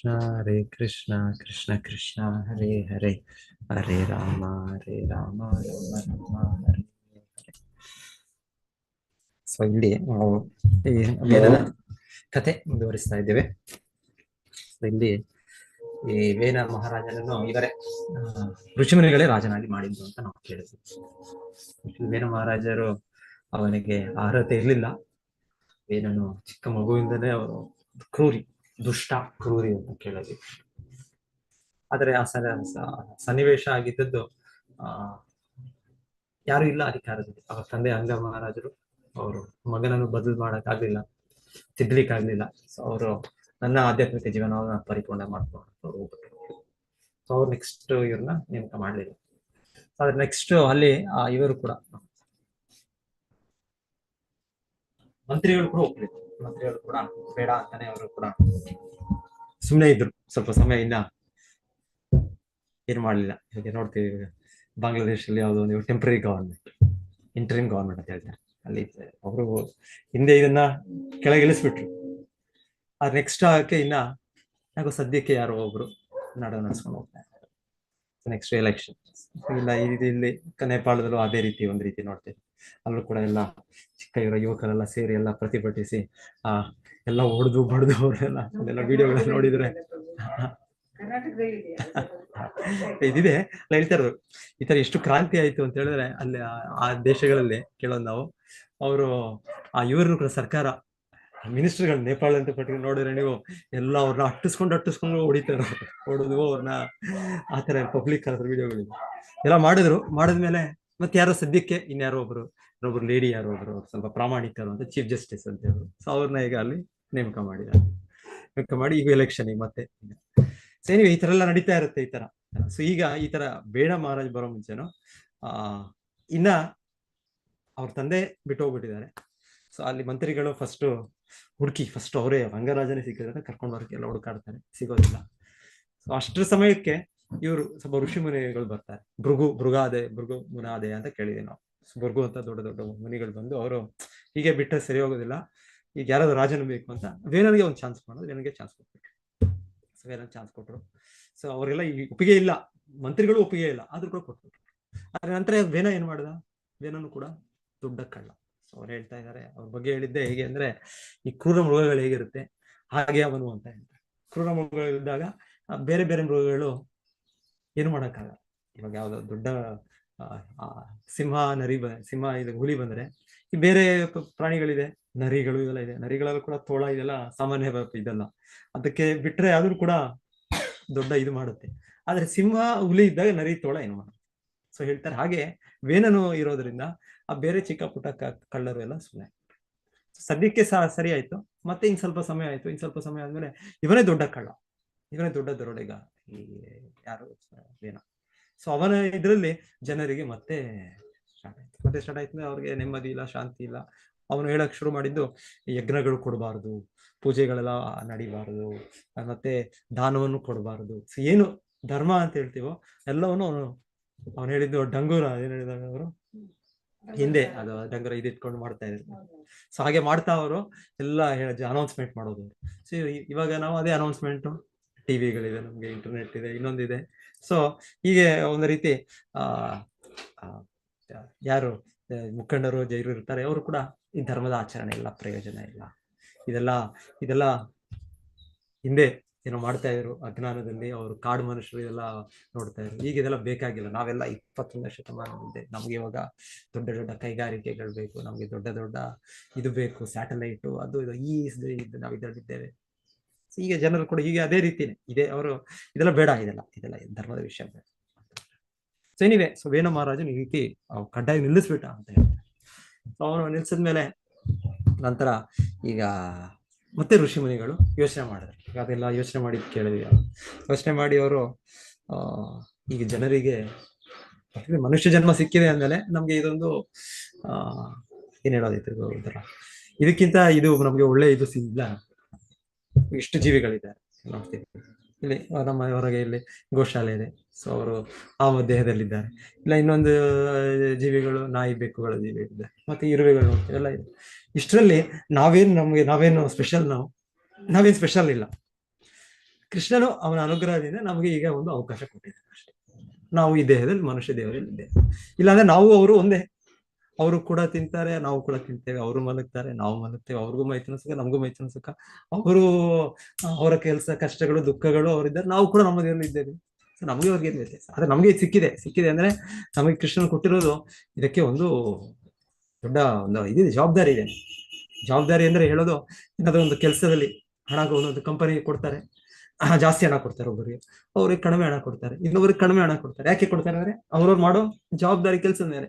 Hare Krishna, Krishna Krishna, Hare Hare, Hare Rama, Rama Rama, Hare Hare. So ಇಲ್ಲಿ ನಾವು ಈ ವೇದನ ಕಥೆ ಮುಂದುವರಿಸ್ತಾ ಇದ್ದೇವೆ. ಇಲ್ಲಿ ಈ ವೇನ ಮಹಾರಾಜನನ್ನು ಇವರೇ ಋಷಿಮುನಿಗಳೇ ರಾಜನಾಗಿ ಮಾಡಿದ್ದು ಅಂತ ನಾವು ಕೇಳಿದ್ವಿ. ವೇನ ಮಹಾರಾಜರು ಅವನಿಗೆ ಅರ್ಹತೆ ಇರಲಿಲ್ಲ. ವೇನನು ಚಿಕ್ಕ ಮಗುವಿಂದನೇ ಅವರು ಕ್ರೂರಿ, ದುಷ್ಟ ಕ್ರೂರಿ ಅಂತ ಕೇಳಿದ್ವಿ. ಆದರೆ ಆ ಸನ್ನಿವೇಶ ಆಗಿದ್ದದ್ದು ಯಾರು ಇಲ್ಲ ಅಧಿಕಾರದಲ್ಲಿ. ಅವರ ತಂದೆ ಅಂಗ ಮಹಾರಾಜರು ಅವರು ಮಗನನ್ನು ಬದಲು ಮಾಡಕ್ಕಾಗ್ಲಿಲ್ಲ, ತಿದ್ದಲಿಕ್ಕಾಗ್ಲಿಲ್ಲ. ಸೊ ಅವರು ನನ್ನ ಆಧ್ಯಾತ್ಮಿಕ ಜೀವನವನ್ನ ಪರಿಪೂರ್ಣ ಮಾಡ್ಕೊಂಡು ಹೋಗ್ಬಿಟ್ರು. ಸೊ ಅವ್ರು ನೆಕ್ಸ್ಟ್ ಇವ್ರನ್ನ ನೇಮಕ ಮಾಡ್ಲಿಲ್ಲ. ಆದ್ರೆ ನೆಕ್ಸ್ಟ್ ಅಲ್ಲಿ ಇವರು ಕೂಡ ಮಂತ್ರಿಗಳು ಕೂಡ ಒಪ್ಪಿದ್ರು. ಮಂತ್ರಿಗಳು ಕೂಡ ಬೇಡ ಅಂತಾನೆ ಅವರು ಕೂಡ ಸುಮ್ಮನೆ ಇದ್ರು. ಸ್ವಲ್ಪ ಸಮಯ ಇನ್ನ ಏನ್ ಮಾಡ್ಲಿಲ್ಲ. ಇವಾಗ ನೋಡ್ತೀವಿ, ಬಾಂಗ್ಲಾದೇಶಲ್ಲಿ ಯಾವುದೋ ಒಂದು ಟೆಂಪ್ರರಿ ಗವರ್ಮೆಂಟ್, ಇಂಟರಿಮ್ ಗವರ್ಮೆಂಟ್ ಅಂತ ಹೇಳ್ತಾರೆ, ಅಲ್ಲಿ ಅವರು ಹಿಂದೆ ಇದನ್ನ ಕೆಳಗಿಳಿಸ್ಬಿಟ್ರು. ಆ ನೆಕ್ಸ್ಟ್ ಆಗಕ್ಕೆ ಇನ್ನ ಯಾಕೋ ಸದ್ಯಕ್ಕೆ ಯಾರೋ ಒಬ್ರು ನಾಡು ನಡೆಸ್ಕೊಂಡು ಹೋಗ್ತಾ ಇದ್ದಾರೆ. ನೆಕ್ಸ್ಟ್ ಎಲೆಕ್ಷನ್ ಇಲ್ಲ. ಇಲ್ಲಿ ನೇಪಾಳದಲ್ಲೂ ಅದೇ ರೀತಿ ಒಂದ್ ರೀತಿ ನೋಡ್ತೇವೆ. ಅಲ್ಲೂ ಕೂಡ ಎಲ್ಲ ಚಿಕ್ಕ ಯುವಕರೆಲ್ಲ ಸೇರಿ ಎಲ್ಲ ಪ್ರತಿಭಟಿಸಿ ಎಲ್ಲ ಹೊಡೆದು ಬಡ್ದು ಅವರೆಲ್ಲ ಅದೆಲ್ಲ ವಿಡಿಯೋಗಳನ್ನ ನೋಡಿದ್ರೆ ಇದಿದೆ ಹೇಳ್ತಾ ಇರೋದು. ಈ ತರ ಎಷ್ಟು ಕ್ರಾಂತಿ ಆಯ್ತು ಅಂತ ಹೇಳಿದ್ರೆ ಅಲ್ಲಿ ಆ ದೇಶಗಳಲ್ಲಿ ಕೇಳೋದು ನಾವು. ಅವರು ಇವ್ರನ್ನು ಕೂಡ ಸರ್ಕಾರ ಮಿನಿಸ್ಟರ್ಗಳು ನೇಪಾಳ ಅಂತ ಪಟ್ಟಿಗೆ ನೋಡಿದ್ರೆ ನೀವು ಎಲ್ಲ ಅವ್ರನ್ನ ಅಟ್ಟಿಸ್ಕೊಂಡು ಹೊಡಿತಾರೆ, ಹೊಡೆದು ಅವ್ರನ್ನ ಆ ತರ ಪಬ್ಲಿಕ್ ವಿಡಿಯೋಗಳಿದೆ ಎಲ್ಲ ಮಾಡಿದ್ಮೇಲೆ ಮತ್ತೆ ಯಾರೋ ಸದ್ಯಕ್ಕೆ ಇನ್ಯಾರೋ ಒಬ್ರು ಲೇಡಿ ಯಾರೋ ಒಬ್ರು ಸ್ವಲ್ಪ ಪ್ರಾಮಾಣಿಕರು ಅಂತ ಚೀಫ್ ಜಸ್ಟಿಸ್ ಅಂತ ಹೇಳಿದ್ರು. ಸೊ ಅವ್ರನ್ನ ಈಗ ಅಲ್ಲಿ ನೇಮಕ ಮಾಡಿ ಈಗ ಎಲೆಕ್ಷನ್ ಮತ್ತೆ ಸೊ ಏನಿವೆ ಈ ತರ ಎಲ್ಲ ನಡೀತಾ ಇರುತ್ತೆ ಈ ತರ. ಸೊ ಈಗ ಈ ತರ ಬೇಡ ಮಹಾರಾಜ್ ಬರೋ ಮುಂಚೆನೋ ಇನ್ನ ಅವ್ರ ತಂದೆ ಬಿಟ್ಟು ಹೋಗ್ಬಿಟ್ಟಿದ್ದಾರೆ. ಸೊ ಅಲ್ಲಿ ಮಂತ್ರಿಗಳು ಫಸ್ಟ್ ಅವರೇ ವಂಗರಾಜನೇ ಸಿಕ್ಕಿದ್ರೆ ಕರ್ಕೊಂಡು ಬರೋಕೆ ಎಲ್ಲ ಹುಡುಕಾಡ್ತಾರೆ, ಸಿಗೋದಿಲ್ಲ. ಸೊ ಅಷ್ಟರ ಸಮಯಕ್ಕೆ ಇವರು ಸ್ವಲ್ಪ ಋಷಿ ಮುನಿಗಳು ಬರ್ತಾರೆ. ಭೃಗು ಮುನಾದೆ ಅಂತ ಕೇಳಿದ್ವಿ ನಾವು. ಭೃಗು ಅಂತ ದೊಡ್ಡ ದೊಡ್ಡ ಮುನಿಗಳು ಬಂದು ಅವರು ಹೀಗೆ ಬಿಟ್ಟರೆ ಸರಿ ಹೋಗೋದಿಲ್ಲ, ಈಗ ಯಾರಾದ್ರೂ ರಾಜನ ಬೇಕು ಅಂತ ವೇನನಿಗೆ ಒಂದು ಚಾನ್ಸ್ ಮಾಡೋದು. ವೇನನಿಗೆ ಚಾನ್ಸ್ ಕೊಟ್ಬಿಟ್ರು. ಸೊ ವೇನನ್ ಚಾನ್ಸ್ ಕೊಟ್ರು. ಸೊ ಅವರೆಲ್ಲ ಈ ಒಪ್ಪಿಗೆ ಇಲ್ಲ, ಮಂತ್ರಿಗಳು ಒಪ್ಪಿಗೆ ಇಲ್ಲ, ಆದ್ರೂ ಕೂಡ ಕೊಟ್ಬಿಟ್ರು. ಆದ್ರೆ ನಂತರ ವೇನ ಏನ್ ಮಾಡ್ದ? ವೇನನು ಕೂಡ ದೊಡ್ಡ ಕಳ್ಳ. ಸೊ ಅವ್ರು ಹೇಳ್ತಾ ಇದ್ದಾರೆ, ಅವ್ರ ಬಗ್ಗೆ ಹೇಳಿದ್ದೆ ಹೇಗೆ ಅಂದ್ರೆ, ಈ ಕ್ರೂರ ಮೃಗಗಳು ಹೇಗಿರುತ್ತೆ ಹಾಗೆ ಅವನು ಅಂತ ಹೇಳ್ತಾರೆ. ಕ್ರೂರ ಮೃಗಗಳಿದ್ದಾಗ ಬೇರೆ ಬೇರೆ ಮೃಗಗಳು ಏನು ಮಾಡಕ್ಕಾಗಲ್ಲ. ಇವಾಗ ಯಾವ್ದೋ ದೊಡ್ಡ ಸಿಂಹ ಇದು ಹುಲಿ ಬಂದ್ರೆ ಈ ಬೇರೆ ಪ್ರಾಣಿಗಳಿದೆ, ನರಿಗಳು ಇವೆಲ್ಲ ಇದೆ. ನರಿಗಳಲ್ಲೂ ಕೂಡ ತೋಳ ಇದೆಲ್ಲ ಸಾಮಾನ್ಯ ಇದಲ್ಲ, ಅದಕ್ಕೆ ಬಿಟ್ರೆ ಆದ್ರೂ ಕೂಡ ದೊಡ್ಡ ಇದು ಮಾಡುತ್ತೆ. ಆದ್ರೆ ಸಿಂಹ ಹುಲಿ ಇದ್ದಾಗ ನರಿ ತೋಳ ಏನು ಮಾಡುತ್ತೆ. ಸೊ ಹೇಳ್ತಾರೆ ಹಾಗೆ ವೇನನು ಇರೋದ್ರಿಂದ ಆ ಬೇರೆ ಚಿಕ್ಕ ಪುಟ್ಟ ಕಳ್ಳರು ಎಲ್ಲ ಸುಮ್ಮನೆ. ಸದ್ಯಕ್ಕೆ ಸರಿ ಆಯ್ತು. ಮತ್ತೆ ಇನ್ ಸ್ವಲ್ಪ ಸಮಯ ಆಯ್ತು. ಇನ್ ಸ್ವಲ್ಪ ಸಮಯ ಆದ್ಮೇಲೆ ಇವನೇ ದೊಡ್ಡ ಕಳ್ಳ, ಇವನೇ ದೊಡ್ಡ ದರೋಡೆಗ, ಈ ಯಾರು ವೇನ. ಸೊ ಅವನ ಇದ್ರಲ್ಲಿ ಜನರಿಗೆ ಮತ್ತೆ ಸ್ಟಾರ್ಟ್ ಆಯ್ತು. ಅವ್ರಿಗೆ ನೆಮ್ಮದಿ ಇಲ್ಲ, ಶಾಂತಿ ಇಲ್ಲ. ಅವನು ಹೇಳಕ್ ಶುರು ಮಾಡಿದ್ದು ಯಜ್ಞಗಳು ಕೊಡಬಾರದು, ಪೂಜೆಗಳೆಲ್ಲ ನಡಿಬಾರದು, ಮತ್ತೆ ದಾನವನ್ನು ಕೊಡಬಾರದು. ಸೊ ಏನು ಧರ್ಮ ಅಂತ ಹೇಳ್ತೀವೋ ಎಲ್ಲವನ್ನು ಅವನು ಹೇಳಿದ್ದು ಡಂಗೂರ ಏನ್ ಹೇಳಿದಾಗ ಅವರು ಹಿಂದೆ ಅದು ಡಂಗೂರ ಇದಿಟ್ಕೊಂಡು ಮಾಡ್ತಾ ಇದ್ರು. ಸೊ ಹಾಗೆ ಮಾಡ್ತಾ ಅವರು ಎಲ್ಲ ಅನೌನ್ಸ್ಮೆಂಟ್ ಮಾಡೋದು. ಸೊ ಇವಾಗ ನಾವು ಅದೇ ಅನೌನ್ಸ್ಮೆಂಟ್, ಟಿವಿಗಳಿದೆ, ನಮ್ಗೆ ಇಂಟರ್ನೆಟ್ ಇದೆ, ಇನ್ನೊಂದಿದೆ. ಸೊ ಹೀಗೆ ಒಂದು ರೀತಿ ಯಾರು ಮುಖಂಡರು ಜೈರು ಇರ್ತಾರೆ ಅವರು ಕೂಡ ಈ ಧರ್ಮದ ಆಚರಣೆ ಇಲ್ಲ, ಪ್ರಯೋಜನ ಇಲ್ಲ, ಇದೆಲ್ಲ ಹಿಂದೆ ಏನೋ ಮಾಡ್ತಾ ಇದ್ರು ಅಜ್ಞಾನದಲ್ಲಿ. ಅವರು ಕಾಡು ಮನುಷ್ಯರು ಇದೆಲ್ಲ ನೋಡ್ತಾ ಇದ್ರು. ಈಗ ಇದೆಲ್ಲ ಬೇಕಾಗಿಲ್ಲ. ನಾವೆಲ್ಲ 21ನೇ ಶತಮಾನದಿದೆ, ನಮ್ಗೆ ಇವಾಗ ದೊಡ್ಡ ದೊಡ್ಡ ಕೈಗಾರಿಕೆಗಳು ಬೇಕು, ನಮ್ಗೆ ದೊಡ್ಡ ದೊಡ್ಡ ಇದು ಬೇಕು, ಸ್ಯಾಟಲೈಟು ಅದು ಇದು ನಾವು ಇದರಲ್ಲಿದ್ದೇವೆ. ಈಗ ಜನರು ಕೂಡ ಹೀಗೆ ಅದೇ ರೀತಿನೇ ಇದೆ. ಅವರು ಇದೆಲ್ಲ ಬೇಡ, ಇದೆಲ್ಲ ಧರ್ಮದ ವಿಷಯ ಬೇಡ. ಸೊ ಏನಿವೆ, ಸೊ ವೇನ ಮಹಾರಾಜನು ಈ ರೀತಿ ಕಡ್ಡಾಯ ನಿಲ್ಲಿಸ್ಬಿಟ್ಟ ಅಂತ ಹೇಳ್ತಾರೆ. ಸೊ ಅವನು ನಿಲ್ಸಿದ್ಮೇಲೆ ನಂತರ ಈಗ ಮತ್ತೆ ಋಷಿ ಮುನಿಗಳು ಯೋಚನೆ ಮಾಡಿದ್ರು. ಅದೆಲ್ಲ ಯೋಚನೆ ಮಾಡಿ ಕೇಳಿದ್ವಿ. ಯೋಚನೆ ಮಾಡಿ ಅವರು ಈಗ ಜನರಿಗೆ ಮನುಷ್ಯ ಜನ್ಮ ಸಿಕ್ಕಿದೆ ಅಂದಮೇಲೆ ನಮ್ಗೆ ಇದೊಂದು ಏನ್ ಹೇಳೋದಿತ್ತು, ಇದಕ್ಕಿಂತ ಇದು ನಮ್ಗೆ ಒಳ್ಳೆ ಇದು ಇಲ್ಲ. ಇಷ್ಟು ಜೀವಿಗಳಿದ್ದಾರೆ ನೋಡ್ತೀವಿ. ಇಲ್ಲಿ ನಮ್ಮ ಹೊರಗೆ ಇಲ್ಲಿ ಗೋಶಾಲೆ ಇದೆ. ಸೊ ಅವರು ಆ ದೇಹದಲ್ಲಿದ್ದಾರೆ. ಇಲ್ಲ ಇನ್ನೊಂದು ಜೀವಿಗಳು, ನಾಯಿ ಬೆಕ್ಕುಗಳ ಜೀವಿಗಳಿದ್ದಾರೆ, ಮತ್ತೆ ಇರುವೆಗಳು ನೋಡ್ತೀವಿ, ಎಲ್ಲ ಇದೆ. ಇಷ್ಟರಲ್ಲಿ ನಾವೇನು ಸ್ಪೆಷಲ್? ನಾವೇನು ಸ್ಪೆಷಲ್ ಇಲ್ಲ. ಕೃಷ್ಣನು ಅವನ ಅನುಗ್ರಹದಿಂದ ನಮಗೆ ಈಗ ಒಂದು ಅವಕಾಶ ಕೊಟ್ಟಿದ್ದಾನೆ ಅಷ್ಟೇ. ನಾವು ಈ ದೇಹದಲ್ಲಿ ಮನುಷ್ಯ ದೇಹದಲ್ಲಿ ಇದ್ದೇವೆ. ಇಲ್ಲಾಂದ್ರೆ ನಾವು ಅವರು ಒಂದೇ. ಅವರು ಕೂಡ ತಿಂತಾರೆ, ನಾವು ಕೂಡ ತಿಂತೇವೆ. ಅವರು ಮಲಗ್ತಾರೆ, ನಾವು ಮಲಗ್ತೇವೆ. ಅವ್ರಿಗೂ ಮೈಥುನ ಸುಖ, ನಮಗೂ ಮೈಥುನ ಸುಖ. ಅವರು ಅವರ ಕೆಲಸ ಕಷ್ಟಗಳು ದುಃಖಗಳು ಅವರಿದ್ದಾರೆ, ನಾವು ಕೂಡ ನಮ್ಮ ದೇಹದಲ್ಲಿ ಇದ್ದೇವೆ. ಸೊ ನಮಗೆ ಅವ್ರಿಗೆ ಏನು ವ್ಯತ್ಯಾಸ? ಆದ್ರೆ ನಮಗೆ ಸಿಕ್ಕಿದೆ ಅಂದ್ರೆ ನಮಗೆ ಕೃಷ್ಣನ್ ಕೊಟ್ಟಿರೋದು ಇದಕ್ಕೆ ಒಂದು ದೊಡ್ಡ ಒಂದು ಇದಿದೆ, ಜವಾಬ್ದಾರಿ ಇದೆ. ಜವಾಬ್ದಾರಿ ಅಂದ್ರೆ ಹೇಳೋದು, ಏನಾದ್ರು ಒಂದು ಕೆಲಸದಲ್ಲಿ ಹಣ ಒಂದೊಂದು ಕಂಪನಿಗೆ ಕೊಡ್ತಾರೆ, ಜಾಸ್ತಿ ಹಣ ಕೊಡ್ತಾರೆ ಒಬ್ಬರಿಗೆ, ಅವ್ರಿಗೆ ಕಡಿಮೆ ಹಣ ಕೊಡ್ತಾರೆ, ಇನ್ನೊಬ್ರಿಗೆ ಕಡಿಮೆ ಹಣ ಕೊಡ್ತಾರೆ. ಯಾಕೆ ಕೊಡ್ತಾರೆ ಅಂದ್ರೆ ಅವ್ರವ್ರು ಮಾಡೋ ಜವಾಬ್ದಾರಿ ಕೆಲಸ ಮೇಲೆ.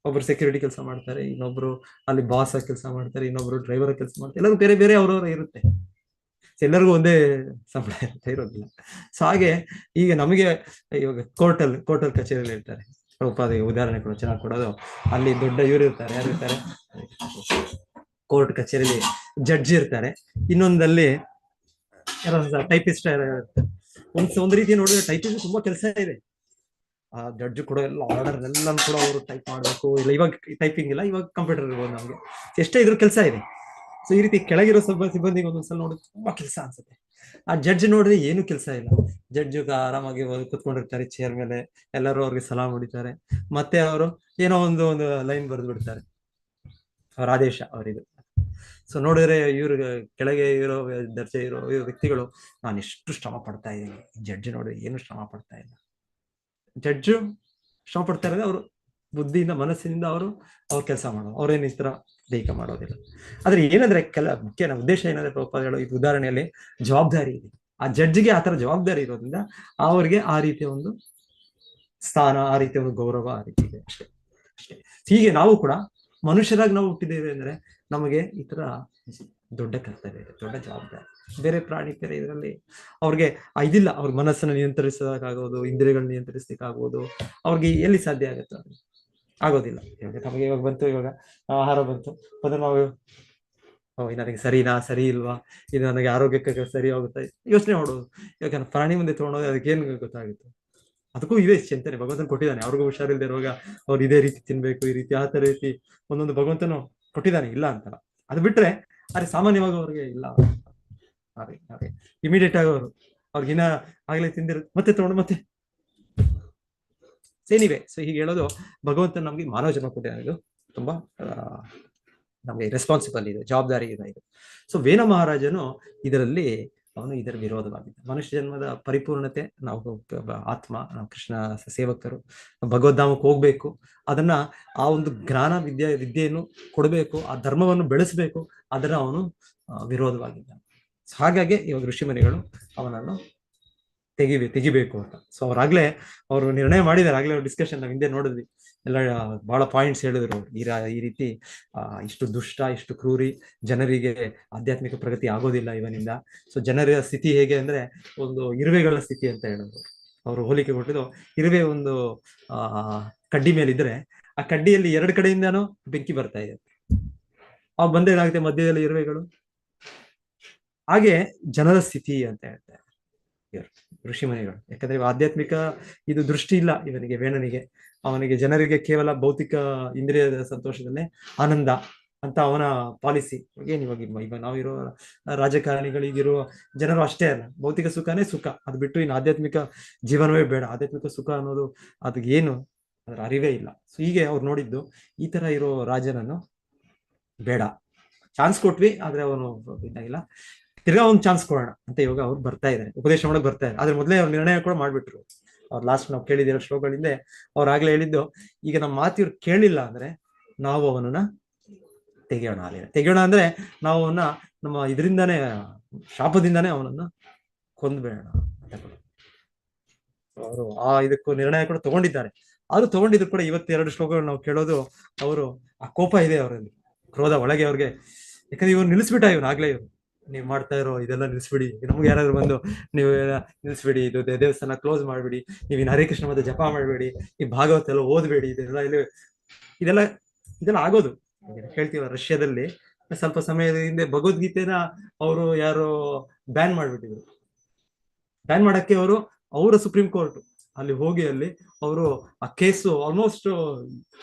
ಒಬ್ರು ಸೆಕ್ಯೂರಿಟಿ ಕೆಲಸ ಮಾಡ್ತಾರೆ, ಇನ್ನೊಬ್ರು ಅಲ್ಲಿ ಬಾಸ್ ಆಗಿ ಕೆಲಸ ಮಾಡ್ತಾರೆ, ಇನ್ನೊಬ್ರು ಡ್ರೈವರ್ ಕೆಲಸ ಮಾಡ್ತಾರೆ. ಎಲ್ಲರೂ ಬೇರೆ ಬೇರೆ ಅವ್ರವ್ರ ಇರುತ್ತೆ, ಎಲ್ಲರಿಗೂ ಒಂದೇ ಸಂಬಳ ಇರೋದಿಲ್ಲ. ಸೊ ಹಾಗೆ ಈಗ ನಮಗೆ ಇವಾಗ ಕೋರ್ಟಲ್ ಕಚೇರಿಯಲ್ಲಿ ಇರ್ತಾರೆ. ಉಪಾಧಿ ಉದಾಹರಣೆ ಕೂಡ ಚೆನ್ನಾಗಿ ಕೊಡೋದು, ಅಲ್ಲಿ ದೊಡ್ಡ ಇವ್ರು ಇರ್ತಾರೆ, ಯಾರು ಇರ್ತಾರೆ, ಕೋರ್ಟ್ ಕಚೇರಿಯಲ್ಲಿ ಜಡ್ಜ್ ಇರ್ತಾರೆ, ಇನ್ನೊಂದಲ್ಲಿ ಟೈಪಿಸ್ಟ್ ಇರ್ತಾರೆ. ಒಂದ್ ರೀತಿ ನೋಡಿದ್ರೆ ಟೈಪಿಸ್ಟ್ ತುಂಬಾ ಕೆಲಸ ಇದೆ. ಆ ಜಡ್ಜ್ ಕೂಡ ಎಲ್ಲ ಆರ್ಡರ್ ಎಲ್ಲ ಕೂಡ ಅವರು ಟೈಪ್ ಮಾಡ್ಬೇಕು. ಇಲ್ಲ ಇವಾಗ ಟೈಪಿಂಗ್ ಇಲ್ಲ, ಇವಾಗ ಕಂಪ್ಯೂಟರ್ ಇರ್ಬೋದು. ನಮ್ಗೆ ಎಷ್ಟೇ ಇದ್ರ ಕೆಲಸ ಇದೆ. ಸೊ ಈ ರೀತಿ ಕೆಳಗಿರೋ ಸಿಬ್ಬಂದಿಗೆ ಒಂದೊಂದ್ಸಲ ನೋಡಿದ್ರೆ ತುಂಬಾ ಕೆಲಸ ಅನ್ಸುತ್ತೆ. ಆ ಜಡ್ಜ್ ನೋಡಿದ್ರೆ ಏನು ಕೆಲಸ ಇಲ್ಲ. ಜಡ್ಜ್ ಆರಾಮಾಗಿ ಕುತ್ಕೊಂಡಿರ್ತಾರೆ ಚೇರ್ ಮೇಲೆ, ಎಲ್ಲರೂ ಅವ್ರಿಗೆ ಸಲಾಮ್ ಹೊಡಿತಾರೆ, ಮತ್ತೆ ಅವರು ಏನೋ ಒಂದು ಲೈನ್ ಬರೆದು ಬಿಡ್ತಾರೆ, ಅವ್ರ ಆದೇಶ ಅವರಿದು. ಸೊ ನೋಡಿದ್ರೆ ಇವ್ರು ಕೆಳಗೆ ಇರೋ ದರ್ಜೆ ಇರೋ ವ್ಯಕ್ತಿಗಳು, ನಾನು ಎಷ್ಟು ಶ್ರಮ ಪಡ್ತಾ ಇದ್ದೀನಿ, ಜಡ್ಜ್ ನೋಡಿದ್ರೆ ಏನು ಶ್ರಮ ಪಡ್ತಾ ಇಲ್ಲ. ಜಡ್ಜು ಶ್ರಮ ಪಡ್ತಾ ಇರೋದು ಅವರು ಬುದ್ಧಿಯಿಂದ ಮನಸ್ಸಿನಿಂದ ಅವ್ರ ಕೆಲಸ ಮಾಡೋದು, ಅವ್ರೇನು ಈ ತರ ದೈಹಿಕ ಮಾಡೋದಿಲ್ಲ. ಆದ್ರೆ ಏನಂದ್ರೆ ಮುಖ್ಯ ಉದ್ದೇಶ ಏನಂದ್ರೆ ಪ್ರಭುಪಾದಗಳು ಈ ಉದಾಹರಣೆಯಲ್ಲಿ ಜವಾಬ್ದಾರಿ ಇದೆ. ಆ ಜಡ್ಜ್ಗೆ ಆತರ ಜವಾಬ್ದಾರಿ ಇರೋದ್ರಿಂದ ಅವ್ರಿಗೆ ಆ ರೀತಿಯ ಒಂದು ಸ್ಥಾನ, ಆ ರೀತಿಯ ಒಂದು ಗೌರವ ಆ ರೀತಿ ಇದೆ ಅಷ್ಟೇ. ಹೀಗೆ ನಾವು ಕೂಡ ಮನುಷ್ಯರಾಗಿ ನಾವು ಹುಟ್ಟಿದ್ದೇವೆ ಅಂದ್ರೆ ನಮಗೆ ಈ ತರ ದೊಡ್ಡ ಕರ್ತವ್ಯ ಇದೆ, ದೊಡ್ಡ ಜವಾಬ್ದಾರಿ. ಬೇರೆ ಪ್ರಾಣಿ ಬೇರೆ ಇದರಲ್ಲಿ ಅವ್ರಿಗೆ ಇದಿಲ್ಲ. ಅವ್ರ ಮನಸ್ಸನ್ನು ನಿಯಂತ್ರಿಸೋದಕ್ಕಾಗೋದು, ಇಂದ್ರಿಯಗಳನ್ನ ನಿಯಂತ್ರಿಸಲಿಕ್ಕಾಗೋದು ಅವ್ರಿಗೆ ಎಲ್ಲಿ ಸಾಧ್ಯ ಆಗುತ್ತೆ? ಆಗೋದಿಲ್ಲ. ಇವಾಗ ನಮಗೆ ಇವಾಗ ಬಂತು, ಇವಾಗ ಆಹಾರ ಬಂತು, ಅದನ್ನ ನಾವು ನನಗೆ ಸರಿ ಇಲ್ವಾ, ಇದು ನನಗೆ ಆರೋಗ್ಯಕ್ಕೆ ಸರಿ ಹೋಗುತ್ತೆ ಯೋಚನೆ ಮಾಡೋದು. ಇವಾಗ ಪ್ರಾಣಿ ಮುಂದೆ ತಗೊಂಡೋಗಿ ಅದಕ್ಕೆ ಏನ್ ಗೊತ್ತಾಗುತ್ತೆ? ಅದಕ್ಕೂ ಇದೇ ಚಿಂತನೆ ಭಗವಂತನ ಕೊಟ್ಟಿದ್ದಾನೆ. ಅವ್ರಿಗೂ ಹುಷಾರಿಲ್ಲದೆ ಇರುವಾಗ ಅವ್ರು ಇದೇ ರೀತಿ ತಿನ್ಬೇಕು, ಈ ರೀತಿ ಆ ತರ ರೀತಿ ಒಂದೊಂದು ಭಗವಂತನು ಕೊಟ್ಟಿದ್ದಾನೆ, ಇಲ್ಲ ಅಂತಲ್ಲ. ಅದು ಬಿಟ್ರೆ ಅರೆ ಸಾಮಾನ್ಯವಾಗಿ ಅವ್ರಿಗೆ ಇಲ್ಲ. ಅದೇ ಇಮಿಡಿಯೇಟ್ ಆಗಿ ಅವ್ರಿಗಿನ್ನ ಆಗ್ಲೇ ತಿಂದಿರುತ್ತೆ, ಮತ್ತೆ ತಗೊಂಡು ಮತ್ತೆ ಏನಿವೆ. ಸೊ ಹೀಗೆ ಹೇಳೋದು, ಭಗವಂತನ ನಮ್ಗೆ ಮಾನವ ಜನ್ಮ ಕೊಟ್ಟಿದ್ದಾನೆ. ಇದು ತುಂಬಾ ನಮ್ಗೆ ರೆಸ್ಪಾನ್ಸಿಬಲ್ ಇದೆ, ಜವಾಬ್ದಾರಿ ಇದೆ ಇದು. ಸೊ ವೇನ ಮಹಾರಾಜನು ಇದರಲ್ಲಿ ಅವನು ಇದರ ವಿರೋಧವಾಗಿದ್ದ. ಮನುಷ್ಯ ಜನ್ಮದ ಪರಿಪೂರ್ಣತೆ, ನಾವು ಆತ್ಮ, ನಾವು ಕೃಷ್ಣ ಸೇವಕರು, ಭಗವದ್ಧಾಮಕ್ಕೆ ಹೋಗ್ಬೇಕು, ಅದನ್ನ ಆ ಒಂದು ಜ್ಞಾನ ವಿದ್ಯೆಯನ್ನು ಕೊಡಬೇಕು, ಆ ಧರ್ಮವನ್ನು ಬೆಳೆಸಬೇಕು, ಅದನ್ನ ಅವನು ವಿರೋಧವಾಗಿದ್ದ. ಹಾಗಾಗಿ ಇವಾಗ ಋಷಿಮುನಿಗಳು ಅವನನ್ನು ತೆಗಿಬೇಕು ಅಂತ. ಸೊ ಅವರು ನಿರ್ಣಯ ಮಾಡಿದ್ದಾರೆ. ಆಗ್ಲೇ ಡಿಸ್ಕಷನ್ ನಾವು ಹಿಂದೆ ನೋಡಿದ್ವಿ, ಎಲ್ಲ ಬಹಳ ಪಾಯಿಂಟ್ಸ್ ಹೇಳಿದ್ರು. ಈ ರೀತಿ ಇಷ್ಟು ದುಷ್ಟ, ಇಷ್ಟು ಕ್ರೂರಿ, ಜನರಿಗೆ ಆಧ್ಯಾತ್ಮಿಕ ಪ್ರಗತಿ ಆಗೋದಿಲ್ಲ ಇವನಿಂದ. ಸೊ ಜನರ ಸ್ಥಿತಿ ಹೇಗೆ ಅಂದ್ರೆ ಒಂದು ಇರುವೆಗಳ ಸ್ಥಿತಿ ಅಂತ ಹೇಳಿದ್ರು. ಅವರು ಹೋಲಿಕೆ ಕೊಟ್ಟಿದ್ದು, ಇರುವೆ ಒಂದು ಕಡ್ಡಿ ಮೇಲಿದ್ರೆ ಆ ಕಡ್ಡಿಯಲ್ಲಿ ಎರಡು ಕಡೆಯಿಂದಾನು ಬೆಂಕಿ ಬರ್ತಾ ಇದೆ. ಅವಾಗ ಬಂದೇನಾಗುತ್ತೆ ಮಧ್ಯದಲ್ಲಿ ಇರುವೆಗಳು. ಹಾಗೆ ಜನರ ಸ್ಥಿತಿ ಅಂತ ಹೇಳ್ತಾರೆ ಋಷಿಮುನಿಗಳು. ಯಾಕಂದ್ರೆ ಆಧ್ಯಾತ್ಮಿಕ ಇದು ದೃಷ್ಟಿ ಇಲ್ಲ ಇವನಿಗೆ, ವೇಣನಿಗೆ. ಅವನಿಗೆ ಜನರಿಗೆ ಕೇವಲ ಭೌತಿಕ ಇಂದ್ರಿಯದ ಸಂತೋಷದಲ್ಲೇ ಆನಂದ ಅಂತ ಅವನ ಪಾಲಿಸಿ. ಇವಾಗ ನಾವಿರೋ ರಾಜಕಾರಣಿಗಳಿಗಿರುವ ಜನರು ಅಷ್ಟೇ ಅಲ್ಲ, ಭೌತಿಕ ಸುಖನೇ ಸುಖ, ಅದು ಬಿಟ್ಟು ಇನ್ನು ಆಧ್ಯಾತ್ಮಿಕ ಜೀವನವೇ ಬೇಡ. ಆಧ್ಯಾತ್ಮಿಕ ಸುಖ ಅನ್ನೋದು ಅದಕ್ಕೆ ಏನು ಅದರ ಅರಿವೇ ಇಲ್ಲ. ಸೊ ಹೀಗೆ ಅವ್ರು ನೋಡಿದ್ದು, ಈ ತರ ಇರೋ ರಾಜನನ್ನು ಬೇಡ, ಚಾನ್ಸ್ ಕೊಟ್ವಿ ಆದ್ರೆ ಅವನು ಇದಾಗಿಲ್ಲ, ತಿರ್ಗಾ ಒಂದು ಚಾನ್ಸ್ ಕೊಡೋಣ ಅಂತ ಇವಾಗ ಅವ್ರು ಬರ್ತಾ ಇದ್ದಾರೆ, ಉಪದೇಶ ಮಾಡಕ್ ಬರ್ತಾ ಇದ್ದಾರೆ. ಆದ್ರೆ ಮೊದಲೇ ಅವ್ರು ನಿರ್ಣಯ ಕೂಡ ಮಾಡ್ಬಿಟ್ರು. ಅವ್ರು ಲಾಸ್ಟ್ ನಾವು ಕೇಳಿದಿರೋ ಶ್ಲೋಕಗಳಿಂದ ಅವ್ರು ಆಗ್ಲೇ ಹೇಳಿದ್ದು, ಈಗ ನಮ್ಮ ಮಾತಿವ್ರು ಕೇಳಿಲ್ಲ ಅಂದ್ರೆ ನಾವು ಅವನನ್ನ ತೆಗೆಯೋಣ ಅಂದ್ರೆ ನಾವು ಅವನ್ನ ನಮ್ಮ ಇದರಿಂದಾನೇ, ಶಾಪದಿಂದಾನೇ ಅವನನ್ನ ಕೊಂದ್ಬೇಡ ಅಂತ ಅವರು ಇದಕ್ಕೂ ನಿರ್ಣಯ ಕೂಡ ತಗೊಂಡಿದ್ದಾರೆ. ಆದ್ರೂ ತಗೊಂಡಿದ್ರು ಕೂಡ ಇವತ್ತೆರಡು ಶ್ಲೋಕಗಳು ನಾವು ಕೇಳೋದು, ಅವರು ಆ ಕೋಪ ಇದೆ ಅವರಲ್ಲಿ, ಕ್ರೋಧ ಒಳಗೆ ಅವ್ರಿಗೆ. ಯಾಕಂದ್ರೆ ಇವ್ರು ನಿಲ್ಲಿಸ್ಬಿಟ್ಟ, ಆಗ್ಲೇ ಇವ್ರು ನೀವ್ ಮಾಡ್ತಾ ಇರೋ ಇದೆಲ್ಲ ನಿಲ್ಸ್ಬಿಡಿ, ನಮ್ಗೆ ಯಾರಾದ್ರು ಬಂದು ನೀವು ನಿಲ್ಸ್ಬಿಡಿ, ಇದು ದೇವಸ್ಥಾನ ಕ್ಲೋಸ್ ಮಾಡ್ಬಿಡಿ, ನೀವಿನ್ ಹರೇ ಕೃಷ್ಣ ಮತ್ತೆ ಜಪ ಮಾಡ್ಬೇಡಿ, ಈ ಭಾಗವತ ಎಲ್ಲ ಓದ್ಬೇಡಿ, ಇದೆಲ್ಲ ಆಗೋದು. ಹೇಳ್ತೀವ ರಷ್ಯಾದಲ್ಲಿ ಸ್ವಲ್ಪ ಸಮಯದ ಹಿಂದೆ ಭಗವದ್ಗೀತೆನ ಅವರು ಯಾರು ಬ್ಯಾನ್ ಮಾಡ್ಬಿಟ್ಟಿದ್ರು. ಬ್ಯಾನ್ ಮಾಡಕ್ಕೆ ಅವರ ಸುಪ್ರೀಂ ಕೋರ್ಟ್ ಅಲ್ಲಿ ಹೋಗಿ ಅಲ್ಲಿ ಅವರು ಆ ಕೇಸು ಆಲ್ಮೋಸ್ಟ್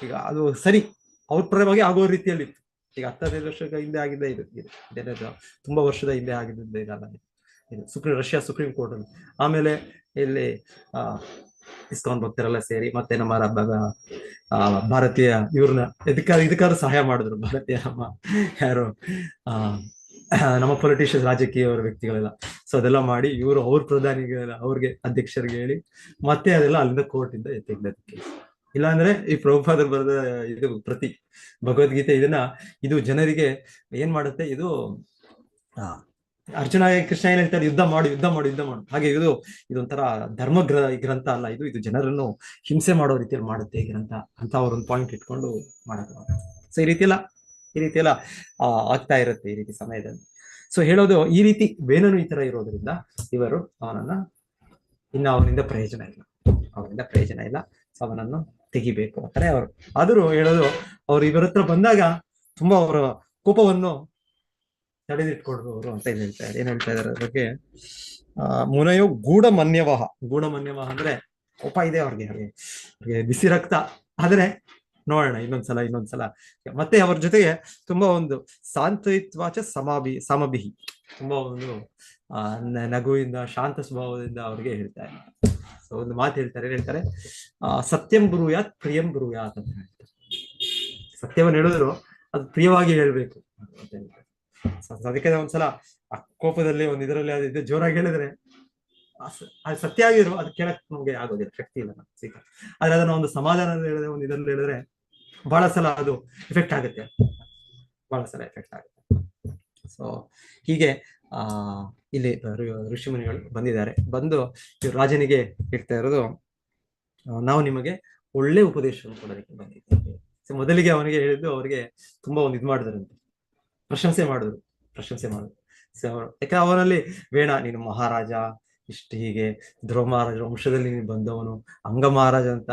ಈಗ ಅದು ಸರಿ ಅವ್ರ ಪರವಾಗಿ ಆಗೋ ರೀತಿಯಲ್ಲಿ ಇತ್ತು. ಈಗ 15 ವರ್ಷದ ಹಿಂದೆ ಆಗಿದ್ದೇ ಇದೆಲ್ಲ ತುಂಬಾ ವರ್ಷದ ಹಿಂದೆ ಆಗಿದ್ದ ಇದಲ್ಲ. ರಷ್ಯಾ ಸುಪ್ರೀಂ ಕೋರ್ಟ್ ಅಲ್ಲಿ. ಆಮೇಲೆ ಇಲ್ಲಿ ಇಸ್ಕಾನ್ ಭಕ್ತರೆಲ್ಲ ಸೇರಿ ಮತ್ತೆ ನಮ್ಮ ಭಾರತೀಯ ಇವ್ರನ್ನ ಇದಕ್ಕಾದ್ರೂ ಸಹಾಯ ಮಾಡಿದ್ರು. ಭಾರತೀಯ ಯಾರು ನಮ್ಮ ಪೊಲಿಟಿಷಿಯನ್ಸ್, ರಾಜಕೀಯ ವ್ಯಕ್ತಿಗಳೆಲ್ಲ. ಸೊ ಅದೆಲ್ಲ ಮಾಡಿ ಇವರು ಅವ್ರ ಪ್ರಧಾನಿಗೆಲ್ಲ ಅವ್ರಿಗೆ ಅಧ್ಯಕ್ಷರಿಗೆ ಹೇಳಿ ಮತ್ತೆ ಅದೆಲ್ಲ ಅಲ್ಲಿಂದ ಕೋರ್ಟ್ ಇಂದ ತೆಗ್ದಕ್ಕೆ. ಇಲ್ಲಾಂದ್ರೆ ಈ ಪ್ರಭುಪಾದರು ಬರೆದ ಇದು ಪ್ರತಿ ಭಗವದ್ಗೀತೆ ಇದು ಜನರಿಗೆ ಏನ್ ಮಾಡುತ್ತೆ, ಇದು ಅರ್ಜುನ ಕೃಷ್ಣ ಏನ್ ಹೇಳ್ತಾರೆ, ಯುದ್ಧ ಮಾಡು ಯುದ್ಧ ಮಾಡು ಯುದ್ಧ ಮಾಡು. ಹಾಗೆ ಇದೊಂಥರ ಧರ್ಮ ಗ್ರಂಥ ಅಲ್ಲ, ಇದು ಜನರನ್ನು ಹಿಂಸೆ ಮಾಡೋ ರೀತಿಯಲ್ಲಿ ಮಾಡುತ್ತೆ ಈ ಗ್ರಂಥ ಅಂತ ಅವ್ರೊಂದು ಪಾಯಿಂಟ್ ಇಟ್ಕೊಂಡು ಮಾಡೋದು. ಸೊ ಈ ರೀತಿ ಎಲ್ಲ ಆಗ್ತಾ ಇರುತ್ತೆ ಈ ರೀತಿ ಸಮಯದಲ್ಲಿ. ಸೊ ಹೇಳೋದು ಈ ರೀತಿ ವೇನನು ಈ ತರ ಇರೋದ್ರಿಂದ ಇವರು ಅವನಿಂದ ಪ್ರಯೋಜನ ಇಲ್ಲ, ಸೊ ಅವನನ್ನು ತೆಗಿಬೇಕು ಅಂತಾರೆ ಅವರು. ಆದರೂ ಹೇಳೋದು, ಅವ್ರು ಇವರ ಹತ್ರ ಬಂದಾಗ ತುಂಬಾ ಅವರ ಕೋಪವನ್ನು ತಡೆದಿಟ್ಕೊಡ್ಬೋದು ಅಂತ ಏನ್ ಹೇಳ್ತಾ ಇದಾರೆ ಅದ್ರ ಬಗ್ಗೆ. ಮುನಯೋ ಗೂಢಮನ್ಯವಹ ಅಂದ್ರೆ ಕೋಪ ಇದೆ ಅವ್ರಿಗೆ ಬಿಸಿ ರಕ್ತ. ಆದ್ರೆ ನೋಡೋಣ ಇನ್ನೊಂದ್ಸಲ ಮತ್ತೆ ಅವ್ರ ಜೊತೆಗೆ ತುಂಬಾ ಒಂದು ಸಾಂತ್ವಯಿತ್ವಾಚ ಸಮಭಿಹಿ, ತುಂಬಾ ಒಂದು ನಗುವಿಂದ ಶಾಂತ ಸ್ವಭಾವದಿಂದ ಅವ್ರಿಗೆ ಹೇಳ್ತಾರೆ. ಸೊ ಒಂದು ಮಾತು ಹೇಳ್ತಾರೆ, ಸತ್ಯಂ ಬ್ರೂಯಾತ್ ಪ್ರಿಯಂ ಬ್ರೂಯಾತ್ ಅಂತ ಹೇಳ್ತಾರೆ. ಸತ್ಯವನ್ನು ಹೇಳಿದ್ರು ಅದು ಪ್ರಿಯವಾಗಿ ಹೇಳ್ಬೇಕು ಅಂತ ಹೇಳ್ತಾರೆ. ಅದಕ್ಕೆ ಒಂದ್ಸಲ ಆ ಕೋಪದಲ್ಲಿ ಇದರಲ್ಲಿ ಅದು ಜೋರಾಗಿ ಹೇಳಿದ್ರೆ ಅದು ಸತ್ಯ ಆಗಿರೋ ಅದು ಕೇಳಕ್ ನಮ್ಗೆ ಆಗೋದಿಲ್ಲ, ಶಕ್ತಿ ಇಲ್ಲ ನಮ್ಗೆ. ಆದ್ರೆ ಅದನ್ನ ಒಂದು ಸಮಾಧಾನದಲ್ಲಿ ಹೇಳಿದ್ರೆ, ಒಂದು ಇದರಲ್ಲಿ ಹೇಳಿದ್ರೆ ಬಹಳ ಸಲ ಅದು ಎಫೆಕ್ಟ್ ಆಗುತ್ತೆ. ಸೊ ಹೀಗೆ ಇಲ್ಲಿ ಋಷಿಮುನಿಗಳು ಬಂದು ರಾಜನಿಗೆ ಹೇಳ್ತಾ ಇರೋದು, ನಾವು ನಿಮಗೆ ಒಳ್ಳೆ ಉಪದೇಶವನ್ನು ಕೊಡೋದಕ್ಕೆ ಬಂದಿದ್ದೇವೆ. ಸೊ ಮೊದಲಿಗೆ ಅವನಿಗೆ ಹೇಳಿದ್ದು, ಅವರಿಗೆ ತುಂಬಾ ಒಂದು ಇದು ಮಾಡಿದ್ರಂತೆ, ಪ್ರಶಂಸೆ ಮಾಡಿದ್ರು. ಸೊ ಯಾಕಂದ್ರೆ ಅವನಲ್ಲಿ ವೇಣ ನೀನು ಮಹಾರಾಜ, ಇಷ್ಟು ಹೀಗೆ ಧ್ರುವ ಮಹಾರಾಜ ವಂಶದಲ್ಲಿ ನೀನು ಬಂದವನು, ಅಂಗ ಮಹಾರಾಜ ಅಂತ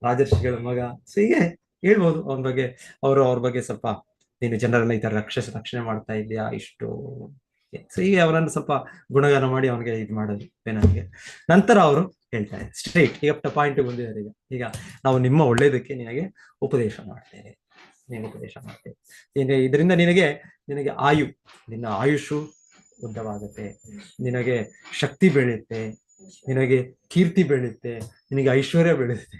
ರಾಜರ್ಷಿಗಳ ಮಗ. ಸೊ ಹೀಗೆ ಹೇಳ್ಬೋದು ಅವನ ಬಗ್ಗೆ. ಅವ್ರ ಬಗ್ಗೆ ಸ್ವಲ್ಪ ನೀನು ಜನರನ್ನ ಈ ತರ ರಕ್ಷಣೆ ಮಾಡ್ತಾ ಇದೆಯಾ ಇಷ್ಟು. ಸೊ ಹೀಗೆ ಅವರನ್ನು ಸ್ವಲ್ಪ ಗುಣಗಾನ ಮಾಡಿ ಅವನಿಗೆ ಇದು ಮಾಡೋದು ವೇನನಿಗೆ. ನಂತರ ಅವರು ಹೇಳ್ತಾರೆ ಸ್ಟ್ರೈಟ್, ಈಗ ಪಾಯಿಂಟ್ ಬಂದಿದ್ದಾರೆ, ಈಗ ನಾವು ನಿಮ್ಮ ಒಳ್ಳೇದಕ್ಕೆ ನಿನಗೆ ಉಪದೇಶ ಮಾಡ್ತೇವೆ. ಇದರಿಂದ ನಿನಗೆ ನಿನ್ನ ಆಯುಷು ಉದ್ದವಾಗುತ್ತೆ, ನಿನಗೆ ಶಕ್ತಿ ಬೆಳೆಯುತ್ತೆ, ನಿನಗೆ ಕೀರ್ತಿ ಬೆಳೆಯುತ್ತೆ, ನಿನಗೆ ಐಶ್ವರ್ಯ ಬೆಳೆಯುತ್ತೆ.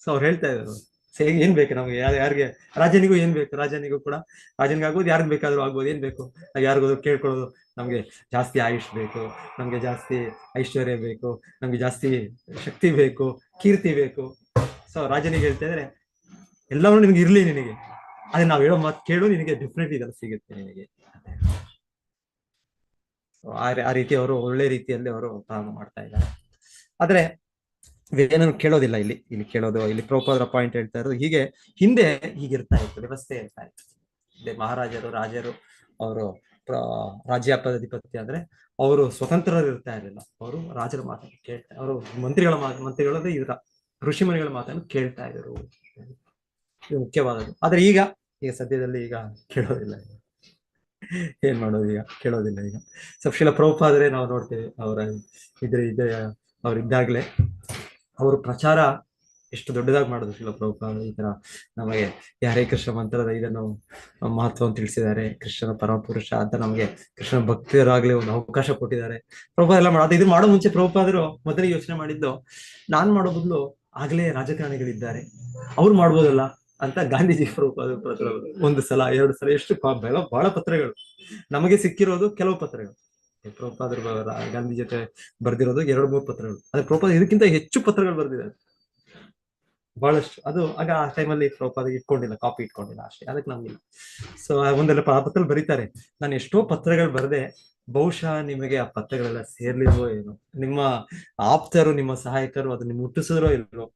ಸೊ ಅವ್ರು ಹೇಳ್ತಾ ಇದ್ರು, ಏನ್ ಬೇಕು ನಮ್ಗೆ, ಯಾರಿಗೆ ರಾಜನಿಗೂ ಏನ್ ಬೇಕು, ರಾಜನಿಗಾಗ್ಬೋದು, ಯಾರಿಗ್ ಬೇಕಾದ್ರೂ ಆಗ್ಬೋದು. ಏನ್ ಬೇಕು, ನಾವು ಯಾರಿಗೋದ್ರು ಕೇಳ್ಕೊಳ್ಳೋದು, ನಮ್ಗೆ ಜಾಸ್ತಿ ಆಯುಷ್ ಬೇಕು, ನಮ್ಗೆ ಜಾಸ್ತಿ ಐಶ್ವರ್ಯ ಬೇಕು, ನಮ್ಗೆ ಜಾಸ್ತಿ ಶಕ್ತಿ ಬೇಕು, ಕೀರ್ತಿ ಬೇಕು. ಸೊ ರಾಜನಿಗೆ ಹೇಳ್ತಾ ಇದ್ರೆ ಎಲ್ಲವೂ ನಿನಗೆ ಇರ್ಲಿ, ನಿನಗೆ ಅದೇ ನಾವ್ ಹೇಳೋ ಮಾತು ಕೇಳು, ನಿನಗೆ ಡೆಫಿನೆಟ್ಲಿ ಇದೆಲ್ಲ ಸಿಗುತ್ತೆ ನಿನಗೆ. ಆ ರೀತಿ ಅವರು ಒಳ್ಳೆ ರೀತಿಯಲ್ಲಿ ಅವರು ಪ್ರಾರಂಭ ಮಾಡ್ತಾ ಇದ್ದಾರೆ. ಆದ್ರೆ ವೇನನು ಕೇಳೋದಿಲ್ಲ. ಇಲ್ಲಿ ಕೇಳೋದು, ಇಲ್ಲಿ ಪ್ರಭುಪಾದರ ಪಾಯಿಂಟ್ ಹೇಳ್ತಾ ಇರೋದು, ಹಿಂದೆ ಹೀಗಿರ್ತಾ ಇತ್ತು, ವ್ಯವಸ್ಥೆ ಇರ್ತಾ ಇತ್ತು. ರಾಜರು ಅವರು ರಾಜ್ಯಾಧಿಪತ್ಯ ಅಂದ್ರೆ ಅವರು ಸ್ವತಂತ್ರರು ಇರ್ತಾ ಇರಲಿಲ್ಲ. ಅವರು ರಾಜರ ಮಾತನ್ನು ಕೇಳ್ತಾ, ಅವರು ಮಂತ್ರಿಗಳದ್ದು ಇದ್ರ ಋಷಿಮುನಿಗಳ ಮಾತನ್ನು ಕೇಳ್ತಾ ಇದ್ರು. ಇದು ಮುಖ್ಯವಾದದ್ದು. ಆದ್ರೆ ಈಗ ಸದ್ಯದಲ್ಲಿ ಕೇಳೋದಿಲ್ಲ. ಏನ್ ಮಾಡೋದು, ಕೇಳೋದಿಲ್ಲ. ಶಿಲ ಪ್ರಭುಪಾದರೆ ನಾವು ನೋಡ್ತೇವೆ, ಅವರಿದ್ದಾಗ್ಲೇ ಅವರು ಪ್ರಚಾರ ಎಷ್ಟು ದೊಡ್ಡದಾಗಿ ಮಾಡಿದ್ರು ಶಿಲ ಪ್ರಭುಪಾದ. ಈ ತರ ನಮಗೆ ಹರೇ ಕೃಷ್ಣ ಮಂತ್ರದ ಇದನ್ನು ಮಹತ್ವವನ್ನು ತಿಳಿಸಿದ್ದಾರೆ, ಕೃಷ್ಣನ ಪರಮಪುರುಷ ಅಂತ ನಮಗೆ ಕೃಷ್ಣನ ಭಕ್ತರಾಗ್ಲಿ ಒಂದು ಅವಕಾಶ ಕೊಟ್ಟಿದ್ದಾರೆ. ಪ್ರಭುಪಾದ ಎಲ್ಲ ಮಾಡೋದು. ಇದು ಮಾಡೋ ಮುಂಚೆ ಪ್ರಭುಪಾದರು ಮೊದಲಿಗೆ ಯೋಚನೆ ಮಾಡಿದ್ದು, ನಾನ್ ಮಾಡೋ ಬದಲು ಆಗ್ಲೇ ರಾಜಕಾರಣಿಗಳಿದ್ದಾರೆ, ಅವ್ರು ಮಾಡ್ಬೋದಲ್ಲ ಅಂತ ಗಾಂಧೀಜಿ ಪ್ರಭುಪಾದ ಒಂದು ಸಲ 2 ಸಲ ಎಷ್ಟು ಬಹಳ ಪತ್ರಗಳು ನಮಗೆ ಸಿಕ್ಕಿರೋದು. ಕೆಲವು ಪತ್ರಗಳು ಪ್ರಭುಪಾದರು ಗಾಂಧಿ ಜೊತೆ ಬರ್ದಿರೋದು 2-3 ಪತ್ರಗಳು. ಆದ್ರೆ ಪ್ರಭುಪಾದ ಇದಕ್ಕಿಂತ ಹೆಚ್ಚು ಪತ್ರಗಳು ಬರ್ದಿದ್ದಾರೆ, ಬಹಳಷ್ಟು. ಅದು ಆಗ ಆ ಟೈಮಲ್ಲಿ ಪ್ರಭುಪಾದ ಕಾಪಿ ಇಟ್ಕೊಂಡಿಲ್ಲ ಅಷ್ಟೇ, ಅದಕ್ಕೆ ನಮ್ಗಿಲ್ಲ. ಸೊ ಒಂದೆಲ್ಲ ಪತ್ರ ಬರೀತಾರೆ, ನಾನು ಎಷ್ಟೋ ಪತ್ರಗಳು ಬರದೆ, ಬಹುಶಃ ನಿಮಗೆ ಆ ಪತ್ರಗಳೆಲ್ಲ ಸೇರ್ಲಿಲ್ವೋ ಏನೋ, ನಿಮ್ಮ ಆಪ್ತರು ನಿಮ್ಮ ಸಹಾಯಕರು ಅದನ್ನ ಮುಟ್ಟಿಸಿದ್ರೋ ಇಲ್ವೋ,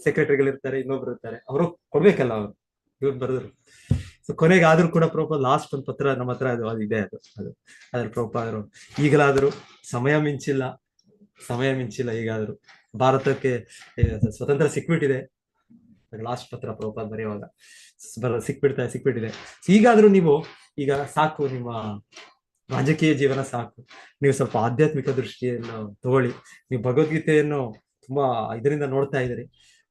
ಸೆಕ್ರೆಟರಿಗಳಿರ್ತಾರೆ, ಇನ್ನೊಬ್ರು ಇರ್ತಾರೆ, ಅವರು ಕೊಡ್ಬೇಕಲ್ಲ, ಅವರು ಇವ್ರು ಬರೆದ್ರು. ಸೊ ಕೊನೆಗೆ ಆದ್ರೂ ಕೂಡ ಪ್ರಭುಪಾದ ಲಾಸ್ಟ್ ಒಂದು ಪತ್ರ ನಮ್ಮ ಹತ್ರ ಅದು ಇದೆ. ಅದ್ರ ಪ್ರಭುಪಾದರು ಈಗಲಾದ್ರೂ ಸಮಯ ಮಿಂಚಿಲ್ಲ, ಈಗಾದ್ರೂ ಭಾರತಕ್ಕೆ ಸ್ವತಂತ್ರ ಸಿಕ್ಬಿಟ್ಟಿದೆ. ಲಾಸ್ಟ್ ಪತ್ರ ಪ್ರಭುಪಾದ ಬರೆಯುವಾಗ ಸಿಕ್ಬಿಟ್ಟಿದೆ. ಈಗಾದ್ರೂ ನೀವು ಸಾಕು, ನಿಮ್ಮ ರಾಜಕೀಯ ಜೀವನ ಸಾಕು, ನೀವು ಸ್ವಲ್ಪ ಆಧ್ಯಾತ್ಮಿಕ ದೃಷ್ಟಿಯನ್ನು ತಗೊಳ್ಳಿ. ನೀವು ಭಗವದ್ಗೀತೆಯನ್ನು ತುಂಬಾ ಇದರಿಂದ ನೋಡ್ತಾ ಇದ್ದೀರಿ.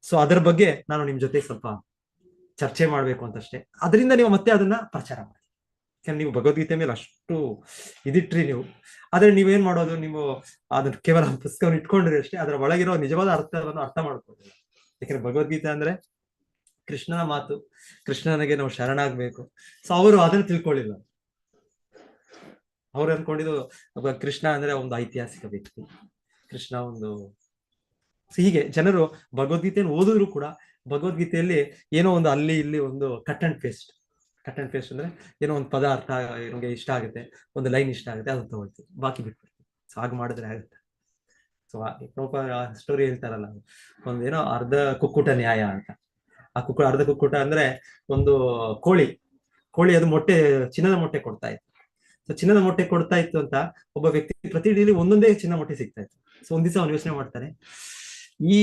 ಸೊ ಅದರ ಬಗ್ಗೆ ನಾನು ನಿಮ್ ಜೊತೆ ಸ್ವಲ್ಪ ಚರ್ಚೆ ಮಾಡ್ಬೇಕು ಅಂತಷ್ಟೇ. ಅದರಿಂದ ನೀವು ಮತ್ತೆ ಅದನ್ನ ಪ್ರಚಾರ ಮಾಡಿ. ನೀವು ಭಗವದ್ಗೀತೆ ಮೇಲೆ ಅಷ್ಟು ಇದಿಟ್ರಿ ನೀವು. ಆದ್ರೆ ನೀವೇನ್ ಮಾಡೋದು, ನೀವು ಅದನ್ನ ಕೇವಲ ಪುಸ್ತಕವನ್ನು ಇಟ್ಕೊಂಡ್ರಿ ಅಷ್ಟೇ, ಅದರ ಒಳಗಿರೋ ನಿಜವಾದ ಅರ್ಥವನ್ನು ಅರ್ಥ ಮಾಡ್ಕೊಳ್ಳಿ. ಯಾಕಂದ್ರೆ ಭಗವದ್ಗೀತೆ ಅಂದ್ರೆ ಕೃಷ್ಣನ ಮಾತು, ಕೃಷ್ಣನಿಗೆ ನಾವು ಶರಣಾಗ್ಬೇಕು. ಸೊ ಅವರು ಅದನ್ನ ತಿಳ್ಕೊಳ್ಳಿಲ್ಲ. ಅವ್ರು ಅನ್ಕೊಂಡಿದ್ದು ಕೃಷ್ಣ ಅಂದ್ರೆ ಒಂದು ಐತಿಹಾಸಿಕ ವ್ಯಕ್ತಿ, ಕೃಷ್ಣ ಒಂದು. ಹೀಗೆ ಜನರು ಭಗವದ್ಗೀತೆಯನ್ನು ಓದಿದ್ರು ಕೂಡ ಭಗವದ್ಗೀತೆಯಲ್ಲಿ ಏನೋ ಒಂದು ಅಲ್ಲಿ ಇಲ್ಲಿ ಒಂದು ಕಟ್ ಅಂಡ್ ಪೇಸ್ಟ್ ಅಂದ್ರೆ ಏನೋ ಒಂದು ಪದ ಅರ್ಥ ನಮಗೆ ಇಷ್ಟ ಆಗುತ್ತೆ, ಒಂದು ಲೈನ್ ಇಷ್ಟ ಆಗುತ್ತೆ, ಅದನ್ನ ತಗೊಳ್ತೀವಿ, ಬಾಕಿ ಬಿಟ್ಬಿಡ್ತೀವಿ. ಸೊ ಹಾಗೆ ಮಾಡಿದ್ರೆ ಆಗುತ್ತೆ. ಸೊ ಸ್ಟೋರಿ ಹೇಳ್ತಾರಲ್ಲ, ಒಂದೇನೋ ಅರ್ಧ ಕುಕ್ಕುಟ ನ್ಯಾಯ ಅಂತ. ಆ ಅರ್ಧ ಕುಕ್ಕುಟ ಅಂದ್ರೆ ಒಂದು ಕೋಳಿ ಅದು ಚಿನ್ನದ ಮೊಟ್ಟೆ ಕೊಡ್ತಾ ಇತ್ತು. ಸೊ ಚಿನ್ನದ ಮೊಟ್ಟೆ ಕೊಡ್ತಾ ಇತ್ತು ಅಂತ ಒಬ್ಬ ವ್ಯಕ್ತಿ ಪ್ರತಿದಿನ ಒಂದೊಂದೇ ಚಿನ್ನ ಮೊಟ್ಟೆ ಸಿಗ್ತಾ ಇತ್ತು. ಸೊ ಒಂದ್ ದಿವಸ ಅವನು ಯೋಚನೆ ಮಾಡ್ತಾನೆ, ಈ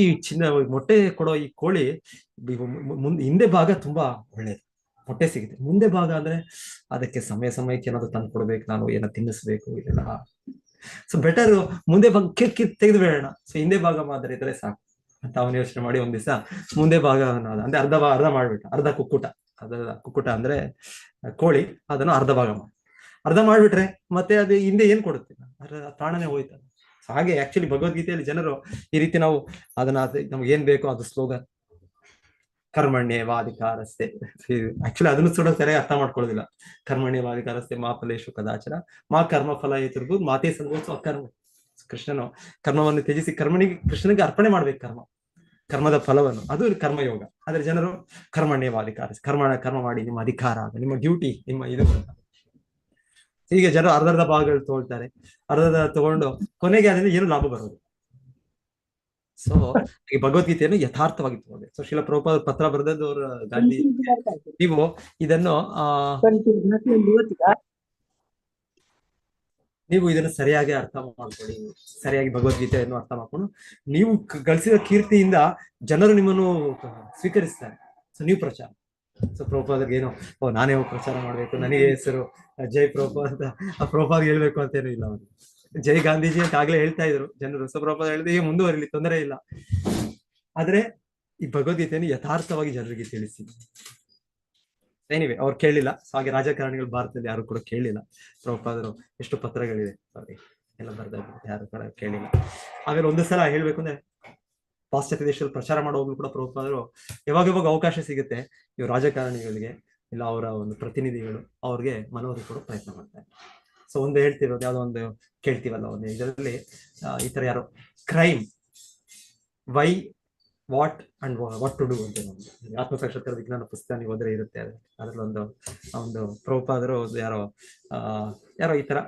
ಮೊಟ್ಟೆ ಕೊಡೋ ಈ ಕೋಳಿ ಹಿಂದೆ ಭಾಗ ತುಂಬಾ ಒಳ್ಳೇದು, ಮೊಟ್ಟೆ ಸಿಗುತ್ತೆ. ಮುಂದೆ ಭಾಗ ಅಂದ್ರೆ ಅದಕ್ಕೆ ಸಮಯಕ್ಕೆ ಏನಾದ್ರು ತಂದು ಕೊಡ್ಬೇಕು, ನಾನು ಏನೋ ತಿನ್ನಿಸ್ಬೇಕು, ಇದೆಲ್ಲ. ಸೊ ಬೆಟರ್ ಮುಂದೆ ಭಾಗ ತೆಗೆದು ಬೇಡೋಣ, ಸೊ ಹಿಂದೆ ಭಾಗ ಮಾತ್ರ ಇದ್ರೆ ಸಾಕು ಅಂತ ಅವನು ಯೋಚನೆ ಮಾಡಿ ಒಂದ್ ದಿವಸ ಮುಂದೆ ಭಾಗ ಅಂದ್ರೆ ಅರ್ಧ ಮಾಡ್ಬಿಟ್ಟ. ಅರ್ಧ ಕುಕ್ಕುಟ ಅಂದ್ರೆ ಕೋಳಿ, ಅದನ್ನು ಅರ್ಧ ಮಾಡ್ಬಿಟ್ರೆ ಮತ್ತೆ ಅದು ಹಿಂದೆ ಏನ್ ಕೊಡುತ್ತೆ, ಪ್ರಾಣನೇ ಹೋಯ್ತಲ್ಲ. ಹಾಗೆ ಆಕ್ಚುಲಿ ಭಗವದ್ಗೀತೆಯಲ್ಲಿ ಜನರು ಈ ರೀತಿ ನಾವು ಅದನ್ನ ನಮ್ಗೆ ಏನ್ ಬೇಕೋ ಅದು ಸ್ಲೋಗನ್ ಕರ್ಮಣ್ಯೇವಾಧಿಕಾರಸ್ತೆ. ಆಕ್ಚುಲಿ ಅದನ್ನು ಕೂಡ ಸರಿಯಾಗಿ ಅರ್ಥ ಮಾಡ್ಕೊಳ್ಳೋದಿಲ್ಲ. ಕರ್ಮಣ್ಯೇವಾಧಿಕಾರಸ್ತೆ ಮಾ ಫಲೇಶು ಕದಾಚನ ಮಾ ಕರ್ಮ ಫಲ ಹೇತುರ್ಭು ಮಾತೇ ಸಂಗೋತ್ಸವ ಅಕರ್ಮ. ಕೃಷ್ಣನು ಕರ್ಮವನ್ನು ತ್ಯಜಿಸಿ ಕೃಷ್ಣನಿಗೆ ಅರ್ಪಣೆ ಮಾಡ್ಬೇಕು ಕರ್ಮದ ಫಲವನ್ನು, ಅದು ಕರ್ಮಯೋಗ. ಆದ್ರೆ ಜನರು ಕರ್ಮಣ್ಯೇವಾಧಿಕಾರ, ಕರ್ಮ ಮಾಡಿ, ನಿಮ್ಮ ಅಧಿಕಾರ, ನಿಮ್ಮ ಡ್ಯೂಟಿ, ನಿಮ್ಮ ಇದು. ಹೀಗೆ ಜನರು ಅರ್ಧ ಭಾಗಗಳು ತಗೊಳ್ತಾರೆ, ಅರ್ಧ ತಗೊಂಡು ಕೊನೆಗೆ ಅದರಿಂದ ಏನು ಲಾಭ ಬರೋದು. ಸೊ ಈ ಭಗವದ್ಗೀತೆಯನ್ನು ಯಥಾರ್ಥವಾಗಿ ತಗೊಳ್ಬೇಕು. ಸೊ ಶಿಲ ಪ್ರಭುಪಾದ ಪತ್ರ ಬರೆದದ್ದು ಅವ್ರ ಗಾಂಧಿ, ನೀವು ಇದನ್ನು ಸರಿಯಾಗಿ ಅರ್ಥ ಮಾಡ್ಕೊಳ್ಳಿ, ಸರಿಯಾಗಿ ಭಗವದ್ಗೀತೆಯನ್ನು ಅರ್ಥ ಮಾಡ್ಕೊಂಡು ನೀವು ಗಳಿಸಿದ ಕೀರ್ತಿಯಿಂದ ಜನರು ನಿಮ್ಮನ್ನು ಸ್ವೀಕರಿಸ್ತಾರೆ. ಸೊ ನೀವು ಪ್ರಚಾರ. ಸೊ ಪ್ರಭುಪಾದರಿಗೆ ಏನೋ ನಾನೇ ಪ್ರಚಾರ ಮಾಡ್ಬೇಕು, ನನಗೆ ಹೆಸರು ಜೈ ಪ್ರಭುಪಾದ, ಆ ಪ್ರಭುಪಾದ ಹೇಳ್ಬೇಕು ಅಂತೇನೂ ಇಲ್ಲ. ಅವರು ಜೈ ಗಾಂಧೀಜಿ ಅಂತ ಆಗ್ಲೇ ಹೇಳ್ತಾ ಇದ್ರು ಜನರು. ಸೊ ಪ್ರಭುಪಾದ ಹೇಳಿದ್ರೆ ಈಗ ಮುಂದುವರಿಲಿ, ತೊಂದರೆ ಇಲ್ಲ. ಆದ್ರೆ ಈ ಭಗವದ್ಗೀತೆಯನ್ನು ಯಥಾರ್ಥವಾಗಿ ಜನರಿಗೆ ತಿಳಿಸಿ. ಏನಿವೆ ಅವ್ರು ಕೇಳಲಿಲ್ಲ. ಸೊ ಹಾಗೆ ರಾಜಕಾರಣಿಗಳು ಭಾರತದಲ್ಲಿ ಯಾರು ಕೂಡ ಕೇಳಲಿಲ್ಲ. ಪ್ರಭುಪಾದರು ಎಷ್ಟು ಪತ್ರಗಳಿದೆ ಸಾರಿ ಎಲ್ಲ ಬರ್ದಾಗ ಯಾರು ಕೂಡ ಕೇಳಿಲ್ಲ. ಆಮೇಲೆ ಒಂದು ಸಲ ಹೇಳ್ಬೇಕು ಅಂದ್ರೆ ಪಾಶ್ಚಾತ್ಯ ದೇಶದಲ್ಲಿ ಪ್ರಚಾರ ಮಾಡೋವಾಗ್ಲೂ ಕೂಡ ಪ್ರಭುಪಾದರು ಯಾವಾಗ ಅವಕಾಶ ಸಿಗುತ್ತೆ ಇವ್ ರಾಜಕಾರಣಿಗಳಿಗೆ ಇಲ್ಲ ಅವರ ಒಂದು ಪ್ರತಿನಿಧಿಗಳು ಅವ್ರಿಗೆ ಮನವರಿಕೆ ಕೊಡೋ ಪ್ರಯತ್ನ ಮಾಡ್ತಾರೆ. ಸೊ ಒಂದು ಹೇಳ್ತಿರೋದು ಯಾವ್ದೋ ಒಂದು ಕೇಳ್ತೀವಲ್ಲ, ಒಂದು ಇದರಲ್ಲಿ ಈ ತರ ಯಾರೋ crime why what and what to do ಅಂತ ಆತ್ಮಸಾಕ್ಷಾತ್ಕಾರ ವಿಜ್ಞಾನ ಪುಸ್ತಕ ನೀವು ಹೋದ್ರೆ ಇರುತ್ತೆ. ಅದ್ರಲ್ಲಿ ಒಂದು ಪ್ರಭುಪಾದರು ಯಾರೋ ಈ ತರ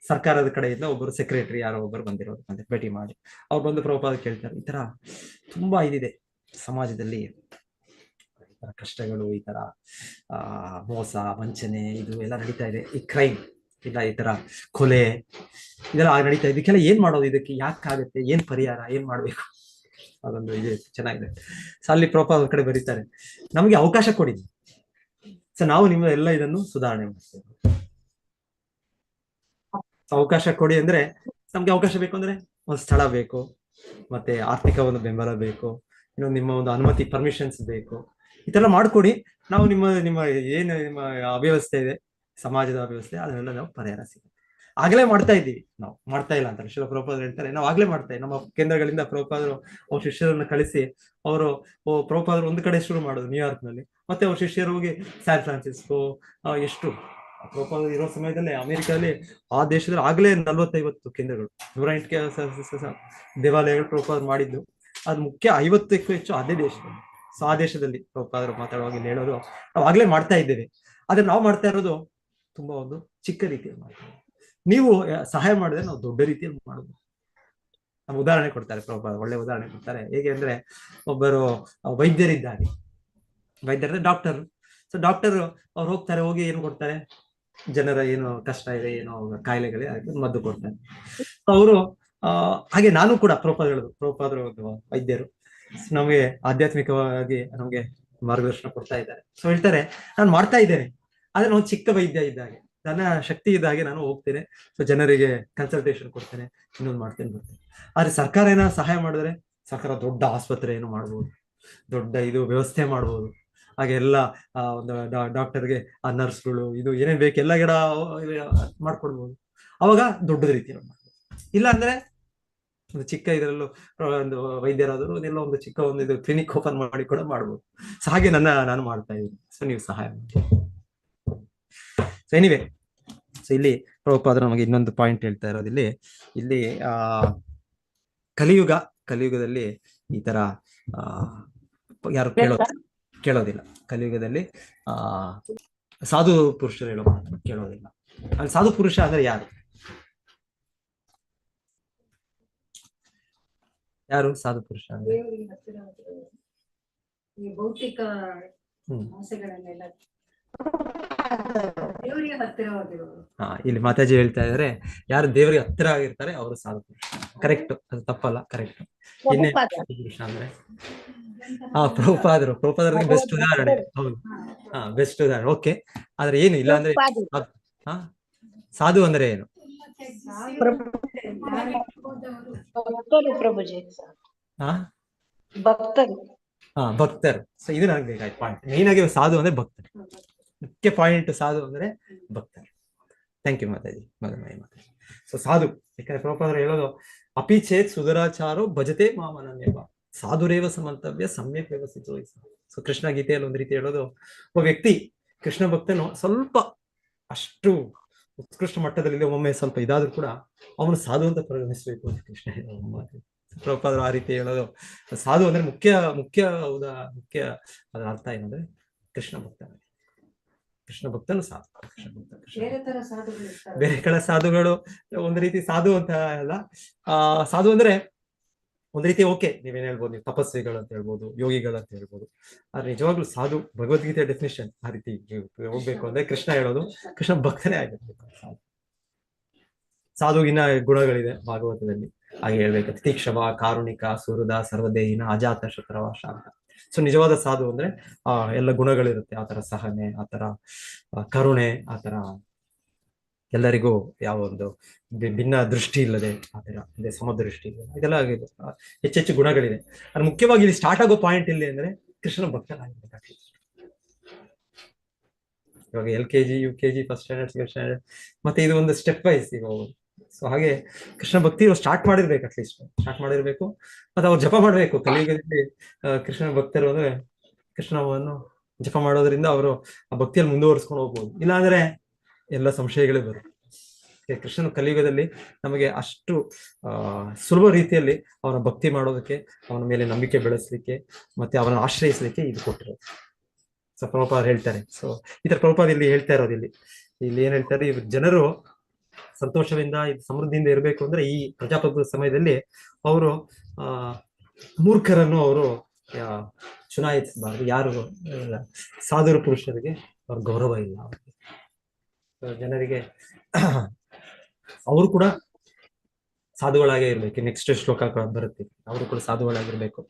ಸರ್ಕಾರದ ಕಡೆಯಿಂದ ಒಬ್ಬರು ಸೆಕ್ರೆಟರಿ ಯಾರೋ ಒಬ್ಬರು ಬಂದಿರೋದು ಅಂತ ಭೇಟಿ ಮಾಡಿ ಅವ್ರು ಬಂದು ಪ್ರಭುಪಾದ ಕೇಳ್ತಾರೆ, ಈ ತರ ತುಂಬಾ ಇದಿದೆ ಸಮಾಜದಲ್ಲಿ, ಈ ತರ ಕಷ್ಟಗಳು, ಈ ತರ ಮೋಸ ವಂಚನೆ ಇದು ಎಲ್ಲ ನಡೀತಾ ಇದೆ, ಈ ಕ್ರೈಮ್ ಇಲ್ಲ ಈ ತರ ಕೊಲೆ ಇದೆಲ್ಲ ನಡೀತಾ ಇದೆ, ಇದಕ್ಕೆಲ್ಲ ಏನ್ ಮಾಡೋದು, ಇದಕ್ಕೆ ಯಾಕಾಗುತ್ತೆ, ಏನ್ ಪರಿಹಾರ, ಏನ್ ಮಾಡ್ಬೇಕು? ಅದೊಂದು ಇದೆ ಚೆನ್ನಾಗಿದೆ. ಸೊ ಅಲ್ಲಿ ಪ್ರಭುಪಾದ ಕಡೆ ಬರೀತಾರೆ, ನಮ್ಗೆ ಅವಕಾಶ ಕೊಡಿ, ಸೊ ನಾವು ನಿಮ್ಮ ಎಲ್ಲ ಇದನ್ನು ಸುಧಾರಣೆ ಮಾಡ್ತೇವೆ. ಅವಕಾಶ ಕೊಡಿ ಅಂದ್ರೆ ನಮ್ಗೆ ಅವಕಾಶ ಬೇಕು ಅಂದ್ರೆ ಒಂದು ಸ್ಥಳ ಬೇಕು, ಮತ್ತೆ ಆರ್ಥಿಕ ಒಂದು ಬೆಂಬಲ ಬೇಕು, ಇನ್ನೊಂದು ನಿಮ್ಮ ಒಂದು ಅನುಮತಿ ಪರ್ಮಿಷನ್ಸ್ ಬೇಕು, ಈ ತರ ಮಾಡ್ಕೊಡಿ. ನಾವು ನಿಮ್ಮ ಏನು ನಿಮ್ಮ ಅವ್ಯವಸ್ಥೆ ಇದೆ, ಸಮಾಜದ ಅವ್ಯವಸ್ಥೆ, ಅದನ್ನೆಲ್ಲ ನಾವು ಪರಿಹಾರ ಸಿಗುತ್ತೆ. ಆಗ್ಲೇ ಮಾಡ್ತಾ ಇದ್ದೀವಿ, ನಾವು ಮಾಡ್ತಾ ಇಲ್ಲ ಅಂತ ಶಿಲ ಪ್ರಭುಪಾದರು ಹೇಳ್ತಾರೆ. ನಾವು ಆಗ್ಲೇ ಮಾಡ್ತಾ ಇದ್ದೀವಿ. ನಮ್ಮ ಕೇಂದ್ರಗಳಿಂದ ಪ್ರಭುಪಾದರು ಅವ್ರ ಶಿಷ್ಯರನ್ನ ಕಳಿಸಿ ಅವರು ಪ್ರಭುಪಾದರು ಒಂದು ಕಡೆ ಶುರು ಮಾಡೋದು ನ್ಯೂಯಾರ್ಕ್ ನಲ್ಲಿ, ಮತ್ತೆ ಅವ್ರ ಶಿಷ್ಯರು ಹೋಗಿ ಸ್ಯಾನ್ ಫ್ರಾನ್ಸಿಸ್ಕೋ, ಎಷ್ಟು ಪ್ರಭುಪಾದರು ಇರೋ ಸಮಯದಲ್ಲಿ ಅಮೆರಿಕದಲ್ಲಿ ಆ ದೇಶದಲ್ಲಿ ಆಗ್ಲೇ 40-50 ಕೇಂದ್ರಗಳು, 108 ದೇವಾಲಯಗಳು ಪ್ರಭುಪಾದರು ಮಾಡಿದ್ದು. ಅದು ಮುಖ್ಯ 50ಕ್ಕೂ ಹೆಚ್ಚು ಅದೇ ದೇಶದಲ್ಲಿ. ಸೊ ಆ ದೇಶದಲ್ಲಿ ಪ್ರಭುಪಾದರು ಮಾತಾಡುವಾಗ ಹೇಳೋದು, ನಾವು ಆಗ್ಲೇ ಮಾಡ್ತಾ ಇದ್ದೇವೆ, ಆದ್ರೆ ನಾವು ಮಾಡ್ತಾ ಇರೋದು ತುಂಬಾ ಒಂದು ಚಿಕ್ಕ ರೀತಿಯಲ್ಲಿ ಮಾಡ್ತೇವೆ, ನೀವು ಸಹಾಯ ಮಾಡಿದ್ರೆ ನಾವು ದೊಡ್ಡ ರೀತಿಯಲ್ಲಿ ಮಾಡುದು. ನಮ್ಮ ಉದಾಹರಣೆ ಕೊಡ್ತಾರೆ ಪ್ರಭುಪಾದ, ಒಳ್ಳೆ ಉದಾಹರಣೆ ಕೊಡ್ತಾರೆ. ಹೇಗೆ ಅಂದ್ರೆ ಒಬ್ಬರು ವೈದ್ಯರಿದ್ದಾರೆ, ಡಾಕ್ಟರ್. ಸೊ ಡಾಕ್ಟರ್ ಅವ್ರು ಹೋಗ್ತಾರೆ, ಹೋಗಿ ಏನು ಕೊಡ್ತಾರೆ, ಜನರ ಏನು ಕಷ್ಟ ಇದೆ, ಏನೋ ಕಾಯಿಲೆಗಳೇ ಮದ್ದು ಕೊಡ್ತಾರೆ. ಅವರು ಹಾಗೆ ನಾನು ಕೂಡ ಪ್ರಭುಪಾದರು ಒಂದು ವೈದ್ಯರು, ನಮಗೆ ಆಧ್ಯಾತ್ಮಿಕವಾಗಿ ನಮ್ಗೆ ಮಾರ್ಗದರ್ಶನ ಕೊಡ್ತಾ ಇದ್ದಾರೆ. ಸೊ ಹೇಳ್ತಾರೆ, ನಾನು ಮಾಡ್ತಾ ಇದ್ದೇನೆ, ಆದ್ರೆ ನಾವು ಚಿಕ್ಕ ವೈದ್ಯ ಇದ್ದಾಗೆ, ನನ್ನ ಶಕ್ತಿ ಇದ್ದಾಗೆ ನಾನು ಹೋಗ್ತೇನೆ, ಸೊ ಜನರಿಗೆ ಕನ್ಸಲ್ಟೇಷನ್ ಕೊಡ್ತೇನೆ, ಇನ್ನೊಂದು ಮಾಡ್ತೇನೆ ಬರ್ತೇನೆ. ಆದ್ರೆ ಸರ್ಕಾರ ಏನೋ ಸಹಾಯ ಮಾಡಿದ್ರೆ ಸರ್ಕಾರ ದೊಡ್ಡ ಆಸ್ಪತ್ರೆ ಏನು ಮಾಡ್ಬೋದು, ದೊಡ್ಡ ಇದು ವ್ಯವಸ್ಥೆ ಮಾಡ್ಬೋದು, ಹಾಗೆ ಎಲ್ಲ ಒಂದು ಡಾಕ್ಟರ್ಗೆ ಆ ನರ್ಸ್ಗಳು ಇದು ಏನೇನ್ ಬೇಕು ಎಲ್ಲ ಗಿಡ ಮಾಡ್ಕೊಡ್ಬೋದು. ಅವಾಗ ದೊಡ್ಡದ ರೀತಿಯಲ್ಲಿ ಮಾಡ್ಬೋದು. ಇಲ್ಲ ಅಂದ್ರೆ ಒಂದು ಚಿಕ್ಕ ಇದರಲ್ಲೂ ಒಂದು ವೈದ್ಯರಾದರೂ ಅದೆಲ್ಲ ಒಂದು ಚಿಕ್ಕ ಒಂದು ಇದು ಕ್ಲಿನಿಕ್ ಓಪನ್ ಮಾಡಿ ಕೂಡ ಮಾಡ್ಬೋದು. ಸೊ ಹಾಗೆ ನಾನು ಮಾಡ್ತಾ ಇದ್ದೀನಿ. ಸೊ ನೀವು ಸಹಾಯ ಮಾಡಿ. ಸೊ ಎನಿವೆ, ಸೊ ಇಲ್ಲಿ ಪ್ರಭುಪಾದರು ನಮಗೆ ಇನ್ನೊಂದು ಪಾಯಿಂಟ್ ಹೇಳ್ತಾ ಇರೋದು ಇಲ್ಲಿ ಕಲಿಯುಗದಲ್ಲಿ ಈ ತರ ಯಾರು ಕೇಳೋದಿಲ್ಲ. ಕಲಿಯುಗದಲ್ಲಿ ಸಾಧು ಪುರುಷರು ಹೇಳೋ ಮಾತನ್ನು ಕೇಳೋದಿಲ್ಲ. ಅಲ್ಲಿ ಸಾಧು ಪುರುಷ ಅಂದ್ರೆ ಯಾರು ಸಾಧು ಪುರುಷ ಅಂದ್ರೆ? ಭೌತಿಕ ಆಸೆಗಳನ್ನೆಲ್ಲ ಇಲ್ಲಿ ಮಾತಾಜಿ ಹೇಳ್ತಾ ಇದಾರೆ, ಯಾರು ದೇವರಿಗೆ ಹತ್ತಿರ ಆಗಿರ್ತಾರೆ ಅವರು ಸಾಧು ಪುರುಷ. ಕರೆಕ್ಟ್, ಅದು ತಪ್ಪಲ್ಲ, ಕರೆಕ್ಟ್. ಇನ್ನೇ ಪುರುಷ ಅಂದ್ರೆ ಪ್ರಭುಪಾದರು ಬೆಸ್ಟ್ ಉದಾಹರಣೆ. ಹೌದು, ಬೆಸ್ಟ್ ಉದಾಹರಣೆ. ಓಕೆ, ಆದ್ರೆ ಏನು ಇಲ್ಲ ಅಂದ್ರೆ ಸಾಧು ಅಂದ್ರೆ ಏನು? ಭಕ್ತರು. ಸೊ ಇದು ನನಗೆ ಬೇಕಾಯ್ತು ಪಾಯಿಂಟ್. ಮೇನ್ ಆಗಿ ಸಾಧು ಅಂದ್ರೆ ಭಕ್ತರು, ಮುಖ್ಯ ಪಾಯಿಂಟ್. ಸಾಧು ಅಂದ್ರೆ ಭಕ್ತರು. Thank you Mataji, Mataji. So ಸಾಧು, ಯಾಕಂದ್ರೆ ಪ್ರಭುಪಾದರು ಹೇಳೋದು ಅಪಿಚೇತ್ ಸುಧರಾಚಾರೋ ಭಜತೆ ಮಾಮನನ್ಯವ ಸಾಧುರೇವ ಸಮಂತವ್ಯ ಸಮ್ಯಕ್ ವ್ಯವಸ್ಥಿತೋ. ಸೊ ಕೃಷ್ಣ ಗೀತೆಯಲ್ಲಿ ಒಂದು ರೀತಿ ಹೇಳೋದು, ಒಬ್ಬ ವ್ಯಕ್ತಿ ಕೃಷ್ಣ ಭಕ್ತನು ಸ್ವಲ್ಪ ಅಷ್ಟು ಉತ್ಕೃಷ್ಟ ಮಟ್ಟದಲ್ಲಿ ಒಮ್ಮೆ ಸ್ವಲ್ಪ ಇದಾದ್ರೂ ಕೂಡ ಅವನು ಸಾಧು ಅಂತ ಪರಿಗಣಿಸಬೇಕು ಅಂತ ಕೃಷ್ಣ ಪ್ರಭುಪಾದರು ಆ ರೀತಿ ಹೇಳೋದು. ಸಾಧು ಅಂದ್ರೆ ಮುಖ್ಯ ಅದರ ಅರ್ಥ ಏನಂದ್ರೆ ಕೃಷ್ಣ ಭಕ್ತನು ಸಾಧು. ಬೇರೆ ಕಡೆ ಸಾಧುಗಳು ಒಂದು ರೀತಿ ಸಾಧು ಅಂತ ಅಲ್ಲ. ಸಾಧು ಅಂದ್ರೆ ಒಂದು ರೀತಿ ಓಕೆ, ನೀವೇನ್ ಹೇಳ್ಬೋದು, ನೀವು ತಪಸ್ವಿಗಳು ಅಂತ ಹೇಳ್ಬೋದು, ಯೋಗಿಗಳು ಅಂತ ಹೇಳ್ಬೋದು. ಆದ್ರೆ ನಿಜವಾಗ್ಲೂ ಸಾಧು ಭಗವದ್ಗೀತೆ ಡೆಫಿನೇಷನ್ ಆ ರೀತಿ ಹೋಗ್ಬೇಕು ಅಂದ್ರೆ ಕೃಷ್ಣ ಹೇಳೋದು ಕೃಷ್ಣ ಭಕ್ತನೇ ಆಗಿರ್ಬೇಕು. ಸಾಧುವಿನ ಗುಣಗಳಿದೆ ಭಾಗವತದಲ್ಲಿ, ಹಾಗೆ ಹೇಳ್ಬೇಕು. ತಿತಿಕ್ಷವ, ಕಾರುಣಿಕ, ಸುಹೃದ, ಸರ್ವದೇಹಿನ, ಅಜಾತ ಶತ್ರವ, ಶಾಂತ. ಸೊ ನಿಜವಾದ ಸಾಧು ಅಂದ್ರೆ ಎಲ್ಲ ಗುಣಗಳಿರುತ್ತೆ. ಆತರ ಸಹನೆ, ಆತರ ಕರುಣೆ, ಆತರ ಎಲ್ಲರಿಗೂ ಯಾವ ಒಂದು ಭಿನ್ನ ದೃಷ್ಟಿ ಇಲ್ಲದೆ, ಆತರ ಅಂದ್ರೆ ಸಮದೃಷ್ಟಿ ಇಲ್ಲದೆ, ಇದೆಲ್ಲ ಹೆಚ್ಚೆಚ್ಚು ಗುಣಗಳಿದೆ. ಅದು ಮುಖ್ಯವಾಗಿ ಇಲ್ಲಿ ಸ್ಟಾರ್ಟ್ ಆಗೋ ಪಾಯಿಂಟ್ ಇಲ್ಲಿ ಅಂದ್ರೆ ಕೃಷ್ಣ ಭಕ್ತನಾಗಿರ್ಬೇಕು. ಇವಾಗ LKG, UKG, first standard, second standard, ಮತ್ತೆ ಇದು ಒಂದು ಸ್ಟೆಪ್ ವೈಸ್ ಈಗ ಹೋಗೋದು. ಸೊ ಹಾಗೆ ಕೃಷ್ಣ ಭಕ್ತಿ ಸ್ಟಾರ್ಟ್ ಮಾಡಿರ್ಬೇಕು, ಅಟ್ಲೀಸ್ಟ್ ಸ್ಟಾರ್ಟ್ ಮಾಡಿರ್ಬೇಕು. ಮತ್ತೆ ಅವ್ರು ಜಪ ಮಾಡ್ಬೇಕು. ಕಲಿಯುಗದಲ್ಲಿ ಕೃಷ್ಣ ಭಕ್ತರು ಅಂದ್ರೆ ಕೃಷ್ಣವನ್ನು ಜಪ ಮಾಡೋದ್ರಿಂದ ಅವರು ಆ ಭಕ್ತಿಯಲ್ಲಿ ಮುಂದುವರಿಸ್ಕೊಂಡು ಹೋಗ್ಬೋದು. ಇಲ್ಲಾಂದ್ರೆ ಎಲ್ಲ ಸಂಶಯಗಳೇ ಬರುತ್ತೆ. ಕೃಷ್ಣನ ಕಲಿಯುಗದಲ್ಲಿ ನಮಗೆ ಅಷ್ಟು ಸುಲಭ ರೀತಿಯಲ್ಲಿ ಅವನ ಭಕ್ತಿ ಮಾಡೋದಕ್ಕೆ, ಅವನ ಮೇಲೆ ನಂಬಿಕೆ ಬೆಳೆಸಲಿಕ್ಕೆ, ಮತ್ತೆ ಅವನ ಆಶ್ರಯಿಸಲಿಕ್ಕೆ ಇದು ಕೊಟ್ಟಿರೋದು. ಸೊ ಪ್ರಭುಪಾದ ಹೇಳ್ತಾರೆ. ಸೊ ಈ ತರ ಪ್ರಭುಪಾದ ಇಲ್ಲಿ ಹೇಳ್ತಾ ಇರೋದು ಇಲ್ಲಿ ಏನ್ ಹೇಳ್ತಾರೆ, ಜನರು ಸಂತೋಷದಿಂದ ಸಮೃದ್ಧಿಯಿಂದ ಇರಬೇಕು ಅಂದ್ರೆ ಈ ಪ್ರಜಾಪ್ರಭುತ್ವ ಸಮಯದಲ್ಲಿ ಅವರು ಮೂರ್ಖರನ್ನು ಅವರು ಚುನಾಯಿಸಬಾರದು. ಯಾರು ಸಾಧು ಪುರುಷರಿಗೆ ಅವ್ರ ಗೌರವ ಇಲ್ಲ. ಜನರಿಗೆ ಅವರು ಕೂಡ ಸಾಧುಗಳಾಗೇ ಇರ್ಬೇಕು. ನೆಕ್ಸ್ಟ್ ಶ್ಲೋಕ ಬರುತ್ತೆ, ಅವರು ಕೂಡ ಸಾಧುಗಳಾಗಿರ್ಬೇಕು.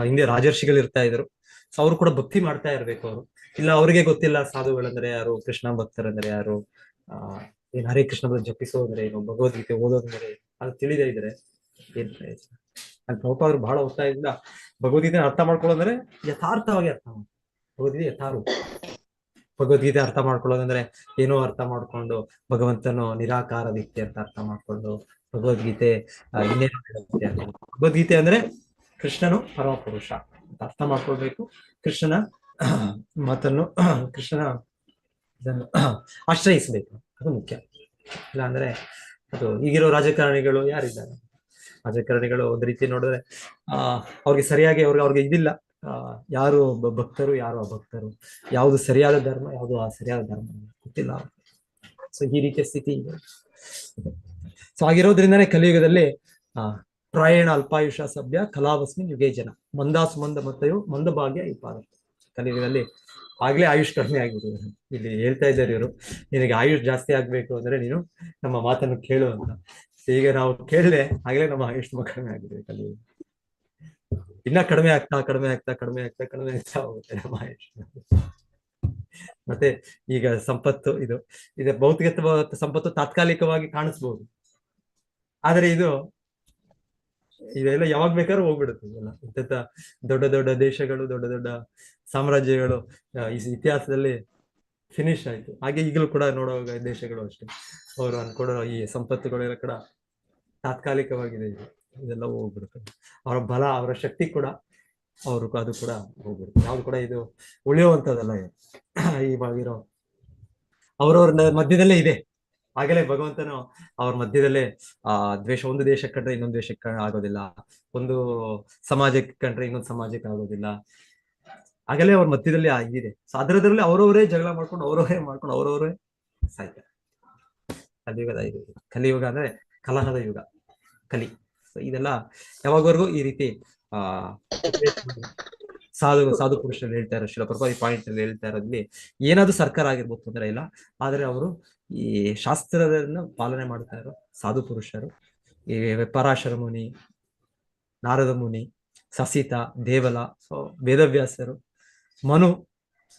ಹಿಂದೆ ರಾಜರ್ಷಿಗಳು ಇರ್ತಾ ಇದ್ರು. ಸೊ ಅವರು ಕೂಡ ಭಕ್ತಿ ಮಾಡ್ತಾ ಇರ್ಬೇಕು. ಅವರು ಇಲ್ಲ ಅವ್ರಿಗೆ ಗೊತ್ತಿಲ್ಲ ಸಾಧುಗಳಂದ್ರೆ ಯಾರು, ಕೃಷ್ಣ ಭಕ್ತರಂದ್ರೆ ಯಾರು, ಏನ್ ಹರೇ ಕೃಷ್ಣ ಜಪಿಸೋದ್ರೆ ಏನು, ಭಗವದ್ಗೀತೆ ಓದೋದಂದ್ರೆ ಅದು ತಿಳಿದೇ ಇದ್ರೆ ಏನ್ ಪ್ರಯೋಜನ. ಅಲ್ಲಿ ಪ್ರಭುಪಾದರು ಬಹಳ ಒತ್ತಾಯದಿಂದ ಭಗವದ್ಗೀತೆ ಅರ್ಥ ಮಾಡ್ಕೊಳ್ಳೋದಂದ್ರೆ ಯಥಾರ್ಥವಾಗಿ ಅರ್ಥ ಮಾಡಿ, ಭಗವದ್ಗೀತೆ ಅರ್ಥ ಮಾಡ್ಕೊಳ್ಳೋದಂದ್ರೆ ಏನೋ ಅರ್ಥ ಮಾಡ್ಕೊಂಡು ಭಗವಂತನು ನಿರಾಕಾರ ವ್ಯಕ್ತಿ ಅಂತ ಅರ್ಥ ಮಾಡ್ಕೊಂಡು ಭಗವದ್ಗೀತೆ ಇನ್ನೇನು ಹೇಳುತ್ತೆ ಅಂತ. ಭಗವದ್ಗೀತೆ ಅಂದ್ರೆ ಕೃಷ್ಣನು ಪರಮ ಪುರುಷ ಅಂತ ಅರ್ಥ ಮಾಡ್ಕೊಳ್ಬೇಕು. ಕೃಷ್ಣನ ಮಾತನ್ನು, ಕೃಷ್ಣನ ಇದನ್ನು ಆಶ್ರಯಿಸಬೇಕು, ಅದು ಮುಖ್ಯ. ಇಲ್ಲ ಅಂದ್ರೆ ಅದು ಈಗಿರೋ ರಾಜಕಾರಣಿಗಳು ಯಾರಿದ್ದಾರೆ, ರಾಜಕಾರಣಿಗಳು ಒಂದು ರೀತಿ ನೋಡಿದ್ರೆ ಅವ್ರಿಗೆ ಸರಿಯಾಗಿ ಅವ್ರಿಗೆ ಇದಿಲ್ಲ, ಯಾರು ಭಕ್ತರು ಯಾರು ಅಭಕ್ತರು, ಯಾವುದು ಸರಿಯಾದ ಧರ್ಮ ಯಾವುದು ಸರಿಯಾದ ಧರ್ಮ ಗೊತ್ತಿಲ್ಲ. ಸೊ ಈ ರೀತಿಯ ಸ್ಥಿತಿ ಇದೆ. ಸೊ ಆಗಿರೋದ್ರಿಂದಾನೇ ಕಲಿಯುಗದಲ್ಲಿ ಪ್ರಾಯಣ ಅಲ್ಪಾಯುಷ ಸಭ್ಯ ಕಲಾವಸ್ಮಿನ್ ಯುಗೇ ಜನ ಮಂದಾಸು ಮಂದ ಮತ್ತಯೋ ಮಂದ ಭಾಗ್ಯ ಈ ಪಾದ. ಕಲಿಯುಗದಲ್ಲಿ ಆಗ್ಲೇ ಆಯುಷ್ ಕಡಿಮೆ ಆಗ್ಬಿಟ್ಟಿದೆ. ಇಲ್ಲಿ ಹೇಳ್ತಾ ಇದ್ದಾರೆ ಇವರು, ನಿನಗೆ ಆಯುಷ್ ಜಾಸ್ತಿ ಆಗ್ಬೇಕು ಅಂದ್ರೆ ನೀನು ನಮ್ಮ ಮಾತನ್ನು ಕೇಳು ಅಂತ. ಈಗ ನಾವು ಕೇಳಲೆ ಆಗ್ಲೇ ನಮ್ಮ ಆಯುಷ್ ಕಡಿಮೆ ಆಗಿದೆ. ಕಲಿಯುಗ ಇನ್ನ ಕಡಿಮೆ ಆಗ್ತಾ ಹೋಗುತ್ತೆ ನಮ್ಮ ಆಯುಷ್. ಮತ್ತೆ ಈಗ ಸಂಪತ್ತು ಇದು ಭೌತಿಕ ಸಂಪತ್ತು ತಾತ್ಕಾಲಿಕವಾಗಿ ಕಾಣಿಸ್ಬೋದು, ಆದರೆ ಇದು ಇದೆಲ್ಲ ಯಾವಾಗ ಬೇಕಾದ್ರೂ ಹೋಗ್ಬಿಡುತ್ತೆ ಇದೆಲ್ಲ. ಇಂಥ ದೊಡ್ಡ ದೊಡ್ಡ ದೇಶಗಳು, ದೊಡ್ಡ ದೊಡ್ಡ ಸಾಮ್ರಾಜ್ಯಗಳು ಈ ಇತಿಹಾಸದಲ್ಲಿ ಫಿನಿಶ್ ಆಯ್ತು. ಹಾಗೆ ಈಗಲೂ ಕೂಡ ನೋಡುವಾಗ ದೇಶಗಳು ಅಷ್ಟೇ, ಅವರು ಅನ್ಕೊಡೋ ಈ ಸಂಪತ್ತುಗಳೆಲ್ಲ ಕೂಡ ತಾತ್ಕಾಲಿಕವಾಗಿದೆ. ಇದೆಲ್ಲ ಹೋಗ್ಬಿಡುತ್ತೆ. ಅವರ ಬಲ, ಅವರ ಶಕ್ತಿ ಕೂಡ ಅದು ಕೂಡ ಹೋಗ್ಬಿಡುತ್ತೆ. ಯಾವ್ದು ಕೂಡ ಇದು ಉಳಿಯುವಂತದಲ್ಲ. ಇವಾಗಿರೋ ಅವರವ್ರ ಮಧ್ಯದಲ್ಲೇ ಇದೆ. ಆಗಲೇ ಭಗವಂತನು ಅವ್ರ ಮಧ್ಯದಲ್ಲೇ ದ್ವೇಷ, ಒಂದು ದೇಶಕ್ಕೆ ಕಂಡ್ರೆ ಇನ್ನೊಂದು ದೇಶಕ್ಕೆ ಆಗೋದಿಲ್ಲ, ಒಂದು ಸಮಾಜಕ್ಕೆ ಕಂಡ್ರೆ ಇನ್ನೊಂದು ಸಮಾಜಕ್ಕೆ ಆಗೋದಿಲ್ಲ. ಆಗಲೇ ಅವ್ರ ಮಧ್ಯದಲ್ಲಿ ಆಗಿದೆ. ಸೊ ಅದರದ್ರಲ್ಲಿ ಅವರವರೇ ಜಗಳ ಮಾಡ್ಕೊಂಡು ಅವರವರೇ ಸಾಯ್ತಾರೆ. ಕಲಿಯುಗದ ಇದು, ಕಲಿಯುಗ ಅಂದ್ರೆ ಕಲಹದ ಯುಗ, ಕಲಿ. ಸೊ ಇದೆಲ್ಲ ಯಾವಾಗವರೆಗೂ ಈ ರೀತಿ ಸಾಧು ಪುರುಷರು ಹೇಳ್ತಾ ಇರೋ, ಶಿಲಪ್ರಭಾ ಈ ಪಾಯಿಂಟ್ ಅಲ್ಲಿ ಹೇಳ್ತಾ ಇರೋದ್ರಲ್ಲಿ ಏನಾದ್ರು ಸರ್ಕಾರ ಆಗಿರ್ಬೋದು ತೊಂದರೆ ಇಲ್ಲ, ಆದ್ರೆ ಅವರು ಈ ಶಾಸ್ತ್ರದನ್ನ ಪಾಲನೆ ಮಾಡ್ತಾ ಇರೋ ಸಾಧು ಪುರುಷರು, ಈ ಪರಾಶರ ಮುನಿ, ನಾರದ ಮುನಿ, ಸಸಿತ, ದೇವಲ, ಸೊ ವೇದವ್ಯಾಸರು, ಮನು,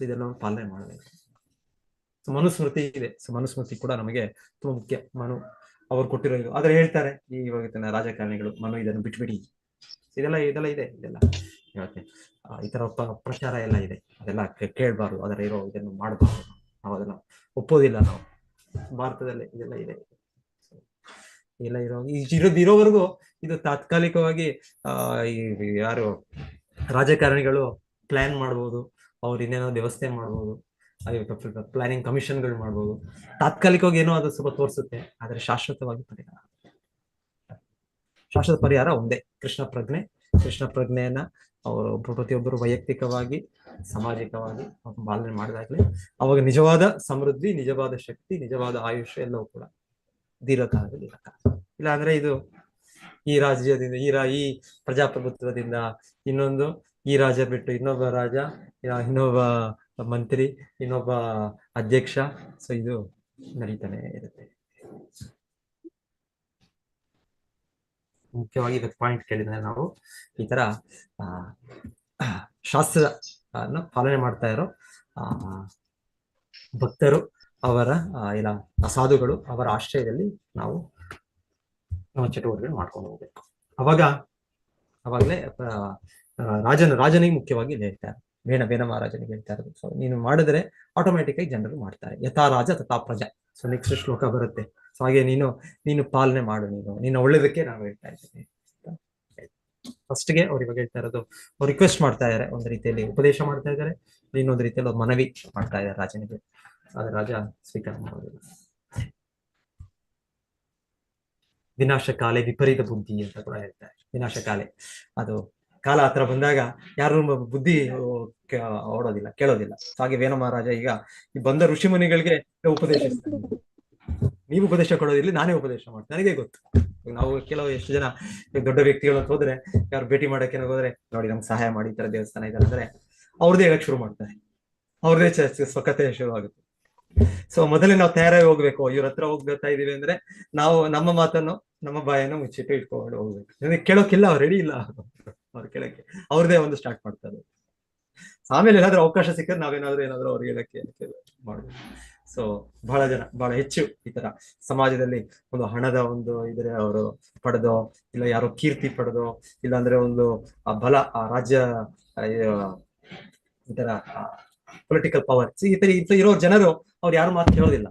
ಇದೆಲ್ಲ ಪಾಲನೆ ಮಾಡಬೇಕು. ಸೊ ಮನುಸ್ಮೃತಿ ಇದೆ. ಸೊ ಮನುಸ್ಮೃತಿ ಕೂಡ ನಮಗೆ ತುಂಬಾ ಮುಖ್ಯ. ಮನು ಅವ್ರು ಕೊಟ್ಟಿರೋ ಇದು, ಆದ್ರೆ ಹೇಳ್ತಾರೆ ಇವಾಗ ರಾಜಕಾರಣಿಗಳು ಮನು ಇದನ್ನು ಬಿಟ್ಬಿಡಿ, ಇದೆಲ್ಲ ಇದೆ. ಇದೆಲ್ಲ ಇವತ್ತೆ ಈ ತರ ಪ್ರಚಾರ ಎಲ್ಲ ಇದೆ, ಅದೆಲ್ಲ ಕೇಳ್ಬಾರ್ದು, ಅದರ ಇರೋ ಇದನ್ನು ಮಾಡಬಾರ್ದು, ನಾವು ಅದನ್ನ ಒಪ್ಪೋದಿಲ್ಲ. ನಾವು ಭಾರತದಲ್ಲಿ ಇದೆಲ್ಲ ಇದೆ. ಎಲ್ಲ ಇರೋವರೆಗೂ ಇದು ತಾತ್ಕಾಲಿಕವಾಗಿ ಯಾರು ರಾಜಕಾರಣಿಗಳು ಪ್ಲಾನ್ ಮಾಡ್ಬೋದು, ಅವ್ರು ಇನ್ನೇನೋ ವ್ಯವಸ್ಥೆ ಮಾಡ್ಬೋದು, ಪ್ಲಾನಿಂಗ್ ಕಮಿಷನ್ಗಳು ಮಾಡ್ಬೋದು. ತಾತ್ಕಾಲಿಕವಾಗಿ ಏನೋ ಅದು ಸ್ವಲ್ಪ ತೋರಿಸುತ್ತೆ, ಆದ್ರೆ ಶಾಶ್ವತ ಪರಿಹಾರ ಒಂದೇ, ಕೃಷ್ಣ ಪ್ರಜ್ಞೆಯನ್ನ ಅವರು ಪ್ರತಿಯೊಬ್ಬರು ವೈಯಕ್ತಿಕವಾಗಿ, ಸಾಮಾಜಿಕವಾಗಿ ಪಾಲನೆ ಮಾಡಿದಾಗ್ಲೇ ಅವಾಗ ನಿಜವಾದ ಸಮೃದ್ಧಿ, ನಿಜವಾದ ಶಕ್ತಿ, ನಿಜವಾದ ಆಯುಷ್ಯ ಎಲ್ಲವೂ ಕೂಡ ದೀರ್ಘಕಾಲದಲ್ಲಿ ಇಲ್ಲ. ಅಂದ್ರೆ ಇದು ಈ ರಾಜ್ಯದಿಂದ, ಈ ಪ್ರಜಾಪ್ರಭುತ್ವದಿಂದ ಇನ್ನೊಂದು, ಈ ರಾಜ ಬಿಟ್ಟು ಇನ್ನೊಬ್ಬ ರಾಜ, ಇನ್ನೊಬ್ಬ ಮಂತ್ರಿ, ಇನ್ನೊಬ್ಬ ಅಧ್ಯಕ್ಷ, ಸೊ ಇದು ನಡೀತಾನೆ ಇರುತ್ತೆ. ಮುಖ್ಯವಾಗಿ ಇದಕ್ಕೆ ಪಾಯಿಂಟ್ ಕೇಳಿದ್ರೆ, ನಾವು ಈ ತರ ಶಾಸ್ತ್ರ ಪಾಲನೆ ಮಾಡ್ತಾ ಇರೋ ಭಕ್ತರು, ಅವರ ಇಲ್ಲ ಸಾಧುಗಳು, ಅವರ ಆಶ್ರಯದಲ್ಲಿ ನಾವು ನಮ್ಮ ಚಟುವಟಿಕೆ ಮಾಡ್ಕೊಂಡು ಹೋಗ್ಬೇಕು. ಅವಾಗಲೇ ರಾಜನಿಗೆ ಮುಖ್ಯವಾಗಿ ಹೇಳ್ತಾರೆ, ಬೇಡ ಮಹಾರಾಜನಿಗೆ ಹೇಳ್ತಾ ಇರೋದು. ಸೊ ನೀನು ಮಾಡಿದ್ರೆ ಆಟೋಮ್ಯಾಟಿಕ್ ಆಗಿ ಜನರು ಮಾಡ್ತಾರೆ. ಯಥಾ ರಾಜ ತಥಾ ಪ್ರಜಾ. ಸೊ ನೆಕ್ಸ್ಟ್ ಶ್ಲೋಕ ಬರುತ್ತೆ. ಸೊ ಹಾಗೆ ನೀನು ಪಾಲನೆ ಮಾಡು, ನೀನು ಒಳ್ಳೇದಕ್ಕೆ ನಾವು ಹೇಳ್ತಾ ಇದ್ದೀನಿ. ಫಸ್ಟ್ಗೆ ಅವ್ರು ಇವಾಗ ಹೇಳ್ತಾ ಇರೋದು, ಅವ್ರು ರಿಕ್ವೆಸ್ಟ್ ಮಾಡ್ತಾ ಇದಾರೆ, ಒಂದು ರೀತಿಯಲ್ಲಿ ಉಪದೇಶ ಮಾಡ್ತಾ ಇದ್ದಾರೆ, ಇನ್ನೊಂದು ರೀತಿಯಲ್ಲಿ ಅವ್ರು ಮನವಿ ಮಾಡ್ತಾ ಇದ್ದಾರೆ ರಾಜನಿಗೆ. ಆದ್ರೆ ರಾಜ ಸ್ವೀಕಾರ ಮಾಡೋದಿಲ್ಲ. ವಿನಾಶಕಾಲೆ ವಿಪರೀತ ಬುದ್ಧಿ ಅಂತ ಕೂಡ ಹೇಳ್ತಾರೆ. ವಿನಾಶಕಾಲೆ, ಅದು ಕಾಲ ಹತ್ರ ಬಂದಾಗ ಯಾರು ಬುದ್ಧಿ ಓಡೋದಿಲ್ಲ, ಕೇಳೋದಿಲ್ಲ. ಹಾಗೆ ವೇಣ ಮಹಾರಾಜ ಈಗ ಈ ಬಂದ ಋಷಿ ಮುನಿಗಳಿಗೆ ಉಪದೇಶಿಸ್ತಾರೆ. ನೀವು ಉಪದೇಶ ಕೊಡೋದಿಲ್ಲ, ನಾನೇ ಉಪದೇಶ ಮಾಡ್ತೀನಿ, ನನಗೆ ಗೊತ್ತು. ನಾವು ಎಷ್ಟು ಜನ ದೊಡ್ಡ ವ್ಯಕ್ತಿಗಳು ಅಂತ ಹೋದ್ರೆ, ಯಾರು ಭೇಟಿ ಮಾಡಕ್ಕೆ ಹೋದ್ರೆ, ನೋಡಿ ನಮ್ಗೆ ಸಹಾಯ ಮಾಡಿ, ಈ ತರ ದೇವಸ್ಥಾನ ಇದೆ ಅಂದ್ರೆ ಅವ್ರದ್ದೇ ಹೇಳಕ್ ಶುರು ಮಾಡ್ತಾರೆ, ಅವ್ರದ್ದೇ ಸ್ವಕತೆ ಶುರು ಆಗುತ್ತೆ. ಸೊ ಮೊದಲೇ ನಾವು ತಯಾರಾಗಿ ಹೋಗ್ಬೇಕು. ಇವ್ರ ಹತ್ರ ಹೋಗ್ತಾ ಇದೀವಿ ಅಂದ್ರೆ ನಾವು ನಮ್ಮ ಮಾತನ್ನು, ನಮ್ಮ ಬಾಯನ್ನು ಮುಚ್ಚಿಟ್ಟು ಇಟ್ಕೊಂಡು ಹೋಗ್ಬೇಕು. ನನಗೆ ಕೇಳೋಕಿಲ್ಲ, ಅವ್ರು ರೆಡಿ ಇಲ್ಲ ಅವ್ರು ಕೇಳಕ್ಕೆ, ಅವ್ರದೇ ಒಂದು ಸ್ಟಾರ್ಟ್ ಮಾಡ್ತಾರೆ. ಆಮೇಲೆ ಏನಾದ್ರೂ ಅವಕಾಶ ಸಿಕ್ಕರೆ ಏನಾದ್ರೂ ಅವ್ರಿಗೆ ಹೇಳಕ್ಕೆ ಮಾಡ್ಬೋದು. ಸೊ ಬಹಳ ಹೆಚ್ಚು ಈ ತರ ಸಮಾಜದಲ್ಲಿ ಒಂದು ಹಣದ ಒಂದು ಇದ್ರೆ ಅವರು ಪಡೆದೋ, ಇಲ್ಲ ಯಾರೋ ಕೀರ್ತಿ ಪಡೆದೋ, ಇಲ್ಲ ಅಂದ್ರೆ ಒಂದು ಬಲ, ರಾಜ್ಯ, ಈ ತರ ಪೊಲಿಟಿಕಲ್ ಪವರ್, ಈ ತರ ಇರೋ ಜನರು ಅವ್ರು ಯಾರು ಮಾತು ಕೇಳೋದಿಲ್ಲ.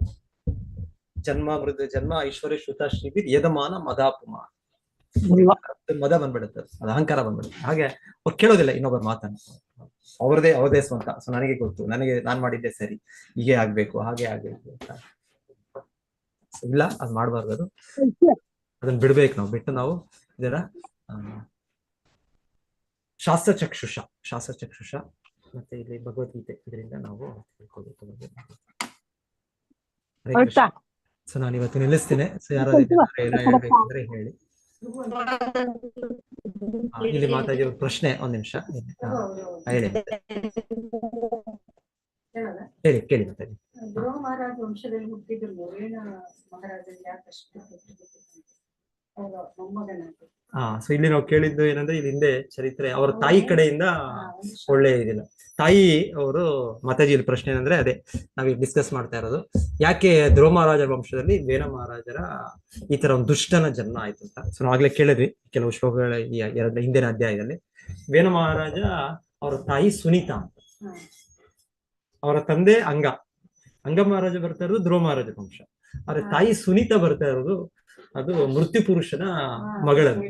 ಜನ್ಮ ಐಶ್ವರ್ಯ ಶ್ರುತ ಶ್ರೀ ಯದಮಾನ ಮದಾಪಮ, ಮದ ಬಂದ್ಬಿಡುತ್ತೆ, ಅದು ಅಹಂಕಾರ ಬಂದ್ಬಿಡುತ್ತೆ. ಹಾಗೆ ಅವ್ರು ಕೇಳೋದಿಲ್ಲ ಇನ್ನೊಬ್ಬರ ಮಾತನ್ನು, ಅವ್ರದೇ ಸ್ವಂತ. ಸೊ ನನಗೆ ಗೊತ್ತು, ನಾನ್ ಮಾಡಿದ್ದೆ ಸರಿ, ಹೀಗೆ ಆಗ್ಬೇಕು, ಹಾಗೆ ಆಗ್ಬೇಕು ಅಂತ ಇಲ್ಲ, ಅದ್ ಮಾಡ್ಬಾರ್ದು. ಅದನ್ನ ಬಿಡ್ಬೇಕು. ಬಿಟ್ಟು ನಾವು ಇದರ ಶಾಸ್ತ್ರಚಕ್ಷುಷ ಮತ್ತೆ ಇಲ್ಲಿ ಭಗವದ್ಗೀತೆ, ಇದರಿಂದ ನಾವು ತಿಳ್ಕೊಬೇಕು. ಸೊ ನಾನು ಇವತ್ತು ನಿಲ್ಲಿಸ್ತೇನೆ. ಸೊ ಯಾರಾದ್ರೂ ಹೇಳ್ಬೇಕಂದ್ರೆ ಹೇಳಿ. ಇಲ್ಲಿ ಮಾತಾಡಿರೋ ಪ್ರಶ್ನೆ, ಒಂದ್ ನಿಮಿಷ ಕೇಳಿ ಮಾತಾಡಿ. ಧ್ರುವ ಮಹಾರಾಜ ವಂಶದಲ್ಲಿ ಹುಟ್ಟಿದ್ರು ವೇಣ ಮಹಾರಾಜ ಯಾಕಷ್ಟು ಹೌದು, ಮೊಮ್ಮಗನಾಗಿ. ಸೊ ಇಲ್ಲಿ ನಾವು ಕೇಳಿದ್ದು ಏನಂದ್ರೆ ಇಲ್ಲಿ ಹಿಂದೆ ಚರಿತ್ರೆ ಅವರ ತಾಯಿ ಕಡೆಯಿಂದ ಒಳ್ಳೆ ಇದಿಲ್ಲ. ತಾಯಿ ಅವರು ಮಾತಾಜಿ ಇಲ್ಲಿ ಪ್ರಶ್ನೆ ಏನಂದ್ರೆ ಅದೇ ನಾವೀಗ ಡಿಸ್ಕಸ್ ಮಾಡ್ತಾ ಇರೋದು, ಯಾಕೆ ಧ್ರುವ ಮಹಾರಾಜರ ವಂಶದಲ್ಲಿ ವೇಣ ಮಹಾರಾಜರ ಈ ತರ ಒಂದು ದುಷ್ಟನ ಜನ್ಮ ಆಯ್ತು ಅಂತ. ಸೊ ನಾವು ಆಗ್ಲೇ ಕೇಳಿದ್ವಿ ಕೆಲವು ಶ್ಲೋಕಗಳ ಈ ಎರಡು ಹಿಂದಿನ ಅಧ್ಯಾಯದಲ್ಲಿ. ವೇಣ ಮಹಾರಾಜ ಅವರ ತಾಯಿ ಸುನೀತಾ ಅಂತ, ಅವರ ತಂದೆ ಅಂಗ ಮಹಾರಾಜ ಬರ್ತಾ ಇರೋದು ಧ್ರುವ ಮಹಾರಾಜ ವಂಶ. ಆದ್ರೆ ತಾಯಿ ಸುನೀತಾ ಬರ್ತಾ ಇರೋದು ಅದು ಮೃತ್ಯು ಪುರುಷನ ಮಗಳದು,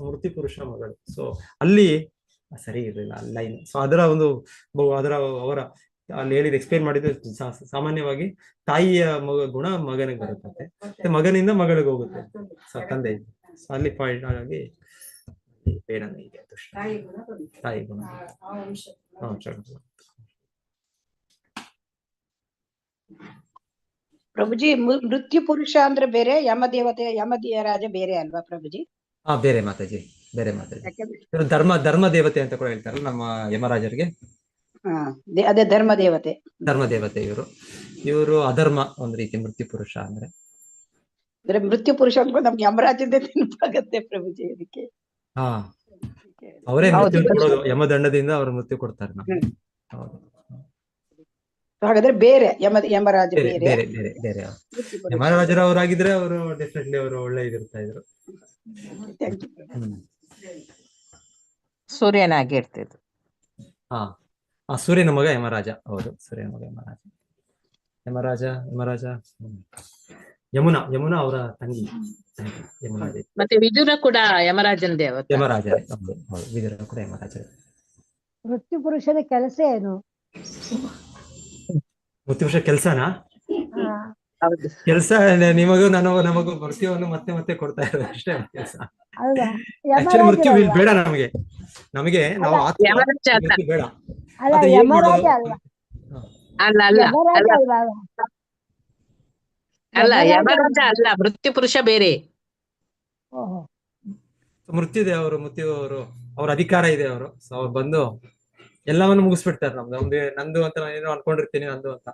ಮೃತ್ಯು ಪುರುಷನ ಮಗಳು. ಸೊ ಅಲ್ಲಿ ಸರಿ ಇರಲಿಲ್ಲ ಲೈನ್. ಸೊ ಅದರ ಒಂದು ಅವರ ಅಲ್ಲಿ ಹೇಳಿದ ಎಕ್ಸ್ಪ್ಲೇನ್ ಮಾಡಿದ್ರೆ ಸಾಮಾನ್ಯವಾಗಿ ತಾಯಿಯ ಗುಣ ಮಗನಿಗೆ ಬರುತ್ತೆ, ಮತ್ತೆ ಮಗನಿಂದ ಮಗಳಿಗೆ ಹೋಗುತ್ತೆ. ಸೊ ತಂದೆ ಸೊ ಅಲ್ಲಿ ಪಾಯಿಂಟ್ ಆಗಿ ಬೇಡ ಇದೆ ತಾಯಿ ಗುಣ. ಪ್ರಭುಜಿ, ಮೃತ್ಯು ಪುರುಷ ಅಂದ್ರೆ ಬೇರೆ, ಯಮ ರಾಜ ಬೇರೆ ಅಲ್ವಾ ಪ್ರಭುಜಿ? ಬೇರೆ ಮಾತಾಜಿ, ಬೇರೆ ಮಾತಾಜಿ. ಧರ್ಮ ದೇವತೆ ಅಂತ ಕೂಡ ಹೇಳ್ತಾರಲ್ಲ ನಮ್ಮ ಯಮರಾಜರಿಗೆ. ಅದೇ ಧರ್ಮ ದೇವತೆ ಇವರು ಅಧರ್ಮ ಒಂದ್ ರೀತಿ ಮೃತ್ಯು ಪುರುಷ ಅಂದ್ರೆ ಮೃತ್ಯು ಪುರುಷ ಅಂದ್ಕೊಂಡು ನಮ್ಗೆ ಯಮರಾಜಂದೇ ನೆನಪಾಗತ್ತೆ ಪ್ರಭುಜಿ. ಅದಕ್ಕೆ ಅವರೇ ಮೃತ್ಯು ಕೊಡೋದು, ಯಮದಂಡದಿಂದ ಅವರು ಮೃತ್ಯು ಕೊಡ್ತಾರೆ ನಮ್ಗೆ. ಹೌದು, ಹಾಗಾದ್ರೆ ಬೇರೆ ಯಮರಾಜ ಬೇರೆ ಯಮರಾಜರವರಾಗಿದ್ರೆ ಅವರು ಡೆಫಿನೆಟ್ಲಿ ಅವರು ಒಳ್ಳೆ ಇದಿರ್ತಾ ಇದ್ರು. ಸೂರ್ಯನಾಗಿರ್ತಿದ್ರು. ಸೂರ್ಯನ ಮಗ ಯಮರಾಜ. ಹೌದು, ಸೂರ್ಯನ ಮಗ ಯಮರಾಜ. ಯಮುನಾ ಅವರ ತಂಗಿ ಯಮುನಾ ದೇವಿ. ಮತ್ತೆ ವಿದುರ ಕೂಡ ಯಮರಾಜನ ದೇವತೆ. ಯಮರಾಜ, ಹೌದು, ವಿದುರ ಕೂಡ ಯಮರಾಜ. ಮೃತ್ಯು ಪುರುಷನ ಕೆಲಸ ಏನು? ಮೃತ್ಯು ಪುರುಷ ಕೆಲಸನಾ? ಕೆಲಸ ನಿಮಗೂ ನಮಗೂ ಮೃತ್ಯುವನ್ನು ಮತ್ತೆ ಕೊಡ್ತಾ ಇರೋದು ಅಷ್ಟೇ ಕೆಲಸ. ಆಕ್ಚುಲಿ ಮೃತ್ಯು ಬೇಡ ನಮಗೆ ನಾವು ಬೇಡ. ಅಲ್ಲ ಯಮರಾಜ ಅಲ್ಲ, ಮೃತ್ಯು ಪುರುಷ ಬೇರೆ. ಮೃತ್ಯು ಅವ್ರ ಅಧಿಕಾರ ಇದೆ. ಅವ್ರು ಬಂದು ಎಲ್ಲವನ್ನು ಮುಗಿಸ್ಬಿಡ್ತಾರೆ. ನಂದು ಅಂತ ನಾನು ಏನೋ ಅನ್ಕೊಂಡಿರ್ತೀನಿ, ನಂದು ಅಂತ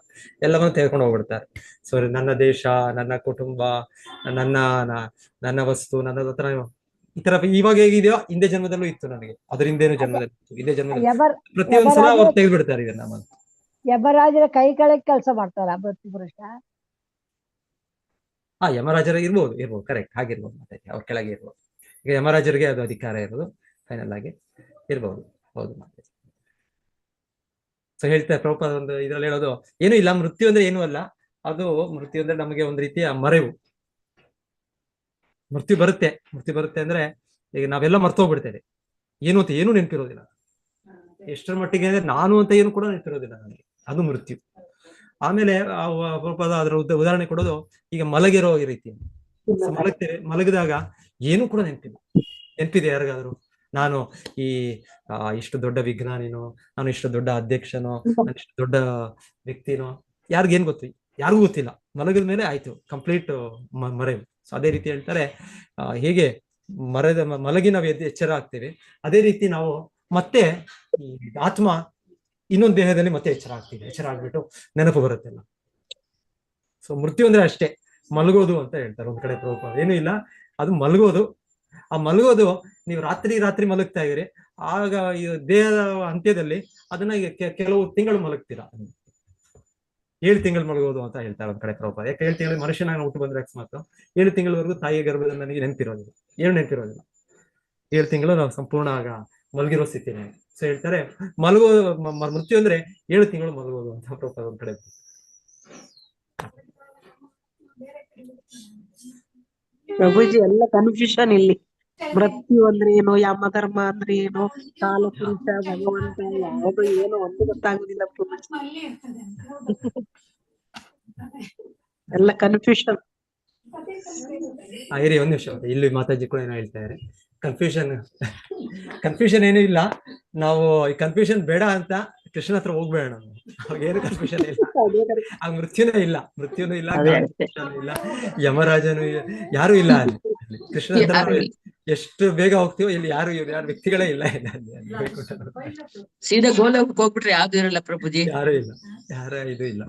ಎಲ್ಲವನ್ನು ತೆಗೆದುಕೊಂಡು ಹೋಗ್ಬಿಡ್ತಾರೆ. ಸೊ ನನ್ನ ದೇಶ, ನನ್ನ ಕುಟುಂಬ, ನನ್ನ ವಸ್ತು, ನನ್ನ ಹತ್ರ ಈ ತರ ಇವಾಗ ಹೇಗಿದೆಯೋ ಹಿಂದೆ ಜನ್ಮದಲ್ಲೂ ಇತ್ತು ನನಗೆ, ಅದ್ರ ಹಿಂದೇನು ಜನ್ಮದಲ್ಲಿ ಇದೇ ಜನ್ಮದಲ್ಲಿ ಪ್ರತಿಯೊಂದ್ಸಲ ಅವ್ರು ತೆಗೆದ್ಬಿಡ್ತಾರೆ ಇದನ್ನ. ಯಮರಾಜರ ಕೈ ಕೆಳಗೆ ಕೆಲಸ ಮಾಡ್ತಾರ ಮೃತ್ಯು ಪುರುಷ? ಯಮರಾಜರ ಇರ್ಬೋದು ಕರೆಕ್ಟ್, ಹಾಗಿರ್ಬೋದು. ಮತ್ತೆ ಅವ್ರ ಕೆಳಗೆ ಇರ್ಬೋದು. ಈಗ ಯಮರಾಜರಿಗೆ ಅದು ಅಧಿಕಾರ ಇರೋದು ಫೈನಲ್ ಆಗಿ ಇರ್ಬೋದು. ಹೌದು ಮತ್ತೆ. ಸೊ ಹೇಳ್ತಾರೆ ಪ್ರಭುಪಾದ ಒಂದು ಇದ್ರಲ್ಲಿ ಹೇಳೋದು ಏನು ಇಲ್ಲ, ಮೃತ್ಯು ಅಂದ್ರೆ ಏನು ಅಲ್ಲ. ಅದು ಮೃತ್ಯು ಅಂದ್ರೆ ನಮಗೆ ಒಂದ್ ರೀತಿಯ ಮರೆವು. ಮೃತ್ಯು ಬರುತ್ತೆ ಅಂದ್ರೆ ಈಗ ನಾವೆಲ್ಲ ಮರ್ತೋಗ್ಬಿಡ್ತೇವೆ, ಏನು ಅಂತ ಏನೂ ನೆನಪಿರೋದಿಲ್ಲ. ಎಷ್ಟರ ಮಟ್ಟಿಗೆ ಅಂದ್ರೆ ನಾನು ಅಂತ ಏನು ಕೂಡ ನೆನಪಿರೋದಿಲ್ಲ ನನಗೆ, ಅದು ಮೃತ್ಯು. ಆಮೇಲೆ ಪ್ರಭುಪಾದ ಅದ್ರ ಉದಾಹರಣೆ ಕೊಡೋದು, ಈಗ ಮಲಗಿರೋ ಈ ರೀತಿ ಮಲಗಿದಾಗ ಏನೂ ಕೂಡ ನೆನಪಿದೆ ಯಾರಿಗಾದ್ರು? ನಾನು ಇಷ್ಟು ದೊಡ್ಡ ವಿಜ್ಞಾನಿನೋ, ನಾನು ಇಷ್ಟು ದೊಡ್ಡ ಅಧ್ಯಕ್ಷನೋ, ನಾನು ಇಷ್ಟು ದೊಡ್ಡ ವ್ಯಕ್ತಿನೋ, ಯಾರಿಗೇನ್ ಗೊತ್ತು? ಯಾರಿಗೂ ಗೊತ್ತಿಲ್ಲ. ಮಲಗಿದ ಮೇಲೆ ಆಯ್ತು, ಕಂಪ್ಲೀಟ್ ಮರೆವು. ಸೊ ಅದೇ ರೀತಿ ಹೇಳ್ತಾರೆ, ಹೇಗೆ ಮಲಗಿ ನಾವು ಎಚ್ಚರ ಆಗ್ತೇವೆ, ಅದೇ ರೀತಿ ನಾವು ಮತ್ತೆ ಈ ಆತ್ಮ ಇನ್ನೊಂದು ದೇಹದಲ್ಲಿ ಮತ್ತೆ ಎಚ್ಚರ ಆಗ್ಬಿಟ್ಟು ನೆನಪು ಬರುತ್ತೆಲ್ಲ. ಸೊ ಮೃತ್ಯು ಅಂದ್ರೆ ಅಷ್ಟೇ, ಮಲಗೋದು ಅಂತ ಹೇಳ್ತಾರೆ ಒಂದ್ ಕಡೆ ಪ್ರಭುಪಾದ. ಏನೂ ಇಲ್ಲ, ಅದು ಮಲಗೋದು. ಆ ಮಲಗೋದು ನೀವು ರಾತ್ರಿ ಮಲಗ್ತಾ ಇದ್ದೀರಿ, ಆಗ ಈ ದೇಹದ ಅಂತ್ಯದಲ್ಲಿ ಅದನ್ನ ಕೆಲವು ತಿಂಗಳು ಮಲಗ್ತೀರಾ. 7 ತಿಂಗಳು ಮಲಗೋದು ಅಂತ ಹೇಳ್ತಾರೆ ಒಂದ್ ಕಡೆ ಪ್ರಭುಪಾದ. ಯಾಕೆ 7 ತಿಂಗಳು ಮನುಷ್ಯನಾಗ ಹುಟ್ಟು ಬಂದ್ರೆ ಅಕಸ್ಮಾತ್ 7 ತಿಂಗಳವರೆಗೂ ತಾಯಿಯ ಗರ್ಭದಲ್ಲಿ ನನಗೆ ನೆನಪಿರೋದಿಲ್ಲ, ಏನು ನೆನಪಿರೋದಿಲ್ಲ. 7 ತಿಂಗಳು ನಾವು ಸಂಪೂರ್ಣ ಆಗ ಮಲಗಿರೋ ಸ್ಥಿತಿ. ಸೊ ಹೇಳ್ತಾರೆ ಮೃತ್ಯು ಅಂದ್ರೆ 7 ತಿಂಗಳು ಮಲಗೋದು ಅಂತ ಪ್ರಭುಪಾದ ಒಂದ್ ಕಡೆ. ಪ್ರಭುಜಿ ಎಲ್ಲ ಕನ್ಫ್ಯೂಷನ್ ಇಲ್ಲಿ. ಮೃತ್ಯು ಅಂದ್ರೆ ಏನು, ಯಮಧರ್ಮ ಅಂದ್ರೆ ಏನು, ಕಾಲ ಪುರುಷ, ಭಗವಂತ, ಯಾವುದು ಏನು ಒಂದು ಗೊತ್ತಾಗುದಿಲ್ಲ ಪ್ರಭುಜಿ. ಎಲ್ಲ ಕನ್ಫ್ಯೂಷನ್. ಇರಿ ಒಂದ್ ನಿಮಿಷ, ಇಲ್ಲಿ ಮಾತಾಜಿ ಕೂಡ ಏನೋ ಹೇಳ್ತಾ ಇದ್ದಾರೆ. ಕನ್ಫ್ಯೂಷನ್ ಏನೂ ಇಲ್ಲ. ನಾವು ಈ ಕನ್ಫ್ಯೂಷನ್ ಬೇಡ ಅಂತ ಕೃಷ್ಣ ಹತ್ರ ಹೋಗ್ಬೇಡ. ನಾವು ಏನು ಕನ್ಫ್ಯೂಷನ್ ಇಲ್ಲ, ಆ ಮೃತ್ಯುನೂ ಇಲ್ಲ, ಇಲ್ಲ ಯಮರಾಜನು ಯಾರು ಇಲ್ಲ ಅಲ್ಲಿ. ಕೃಷ್ಣ ಹತ್ರ ಎಷ್ಟು ಬೇಗ ಹೋಗ್ತೀವೋ ಇಲ್ಲಿ ಯಾರು ವ್ಯಕ್ತಿಗಳೇ ಇಲ್ಲ. ಸೀದಾ ಗೋಲೋಕಕ್ಕೆ ಹೋಗ್ಬಿಟ್ರೆ ಯಾವ್ದು ಇರಲ್ಲ ಪ್ರಭುಜಿ, ಯಾರು ಇಲ್ಲ, ಇದು ಇಲ್ಲ,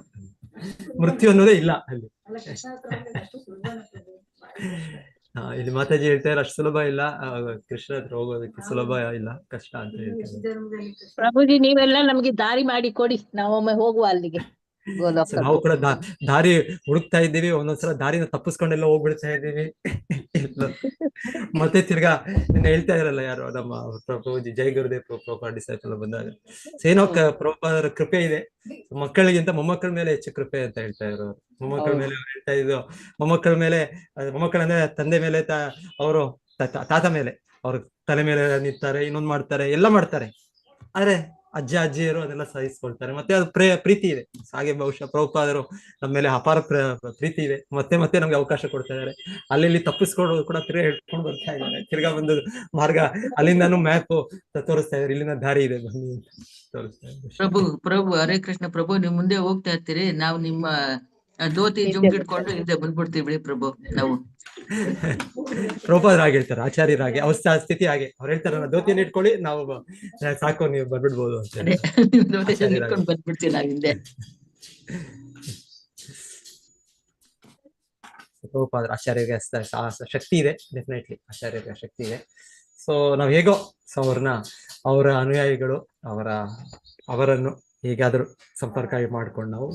ಮೃತ್ಯು ಅನ್ನೋದೇ ಇಲ್ಲ ಅಲ್ಲಿ. ಇಲ್ಲಿ ಮಾತಾಜಿ ಹೇಳ್ತಾರೆ ಅಷ್ಟು ಸುಲಭ ಇಲ್ಲ, ಕೃಷ್ಣ ಹತ್ರ ಹೋಗೋದಕ್ಕೆ ಸುಲಭ ಇಲ್ಲ, ಕಷ್ಟ ಅಂತ ಹೇಳ್ತಾರೆ. ಧರ್ಮದಲ್ಲಿ ಕೃಷ್ಣ. ಪ್ರಭುಜಿ ನೀವೆಲ್ಲ ನಮ್ಗೆ ದಾರಿ ಮಾಡಿ ಕೊಡಿ, ನಾವೊಮ್ಮೆ ಹೋಗುವ ಅಲ್ಲಿಗೆ So, ಗೋಲೋಕಕ್ಕೆ. ನಾವು ಕೂಡ ದಾರಿ ಹುಡುಕ್ತಾ ಇದ್ದೀವಿ, ಒಂದೊಂದ್ಸಲ ದಾರಿನ ತಪ್ಪಿಸ್ಕೊಂಡೆಲ್ಲ ಹೋಗ್ಬಿಡ್ತಾ ಇದ್ದೀವಿ. ಮತ್ತೆ ತಿರ್ಗಾ ಹೇಳ್ತಾ ಇರಲ್ಲ ಯಾರು ನಮ್ಮ ಪ್ರಭುಜಿ, ಜೈ ಗುರುದೇವ್ ಪ್ರಭುಪಾದ ಡಿಸೈಪಲ್ ಬಂದಾಗ, ಏನೋ ಪ್ರಭುಪಾದರ ಕೃಪೆ ಇದೆ, ಮಕ್ಕಳಿಗಿಂತ ಮೊಮ್ಮಕ್ಕಳ ಮೇಲೆ ಹೆಚ್ಚು ಕೃಪೆ ಅಂತ ಹೇಳ್ತಾ ಇರೋರು. ಮೊಮ್ಮಕ್ಕಳ ಮೇಲೆ ಅವ್ರು ಹೇಳ್ತಾ ಇದ್ದು, ಮೊಮ್ಮಕ್ಕಳ ಮೇಲೆ, ಮೊಮ್ಮಕ್ಕಳಂದ್ರೆ ತಂದೆ ಮೇಲೆ, ಅವರು ತಾತ ಮೇಲೆ, ಅವ್ರ ತಲೆ ಮೇಲೆ ನಿಂತಾರೆ, ಇನ್ನೊಂದ್ ಮಾಡ್ತಾರೆ, ಎಲ್ಲ ಮಾಡ್ತಾರೆ. ಆದ್ರೆ ಅಜ್ಜ ಅಜ್ಜಿಯರು ಅದೆಲ್ಲ ಸಹಿಸ್ಕೊಳ್ತಾರೆ. ಮತ್ತೆ ಅದು ಪ್ರೀತಿ ಇದೆ. ಹಾಗೆ ಬಹುಶಃ ಪ್ರಭುಪಾದರು ನಮ್ಮ ಮೇಲೆ ಅಪಾರ ಪ್ರೀತಿ ಇದೆ. ಮತ್ತೆ ಮತ್ತೆ ನಮ್ಗೆ ಅವಕಾಶ ಕೊಡ್ತಾ ಇದ್ದಾರೆ. ಅಲ್ಲಿ ತಪ್ಪಿಸ್ಕೊಂಡು ಕೂಡ ತಿರ್ಗಾ ಹೇಳ್ಕೊಂಡು ಬರ್ತಾ ಇದ್ದಾರೆ. ತಿರ್ಗಾ ಒಂದು ಮಾರ್ಗ, ಅಲ್ಲಿಂದಾನು ಮ್ಯಾಪ್ ತೋರಿಸ್ತಾ ಇದ್ದಾರೆ, ಇಲ್ಲಿಂದ ದಾರಿ ಇದೆ ಬನ್ನಿ ಅಂತ ತೋರಿಸ್ತಾ ಇದ್ದಾರೆ. ಪ್ರಭು ಹರೇ ಕೃಷ್ಣ ಪ್ರಭು, ನೀವು ಮುಂದೆ ಹೋಗ್ತಾ ಇರ್ತೀರಿ, ನಾವು ನಿಮ್ಮ ಧೋತಿ ಜುಮ್ಗಿಟ್ಕೊಂಡು ಹಿಂದೆ ಬಂದ್ಬಿಡ್ತೀವಿ ಬಿಡಿ ಪ್ರಭು. ನಾವು ಪ್ರಭುಪಾದರಾಗಿ ಹೇಳ್ತಾರೆ, ಆಚಾರ್ಯರಾಗಿ ಅವ್ರ ಸ್ಥಿತಿ ಹಾಗೆ. ಅವ್ರು ಹೇಳ್ತಾರೆ, ಧೋತಿಯನ್ನು ಇಟ್ಕೊಳ್ಳಿ, ನಾವು ಸಾಕು, ನೀವು ಬಂದ್ಬಿಡ್ಬೋದು ಅಂತ ಹೇಳಿ. ಧೋತಿ ಇಟ್ಕೊಂಡು ಬಂದ್ಬಿಡ್ತೀವಿ ನಾವ್ ಹಿಂದೆ. ಪ್ರಭುಪಾದರ ಆಚಾರ್ಯರಿಗೆ ಶಕ್ತಿ ಇದೆ, ಡೆಫಿನೆಟ್ಲಿ ಆಚಾರ್ಯರಿಗೆ ಶಕ್ತಿ ಇದೆ. ಸೊ ನಾವ್ ಹೇಗೋ ಅವರ ಅನುಯಾಯಿಗಳು, ಅವರನ್ನು ಹೇಗಾದ್ರೂ ಸಂಪರ್ಕ ಮಾಡ್ಕೊಂಡು ನಾವು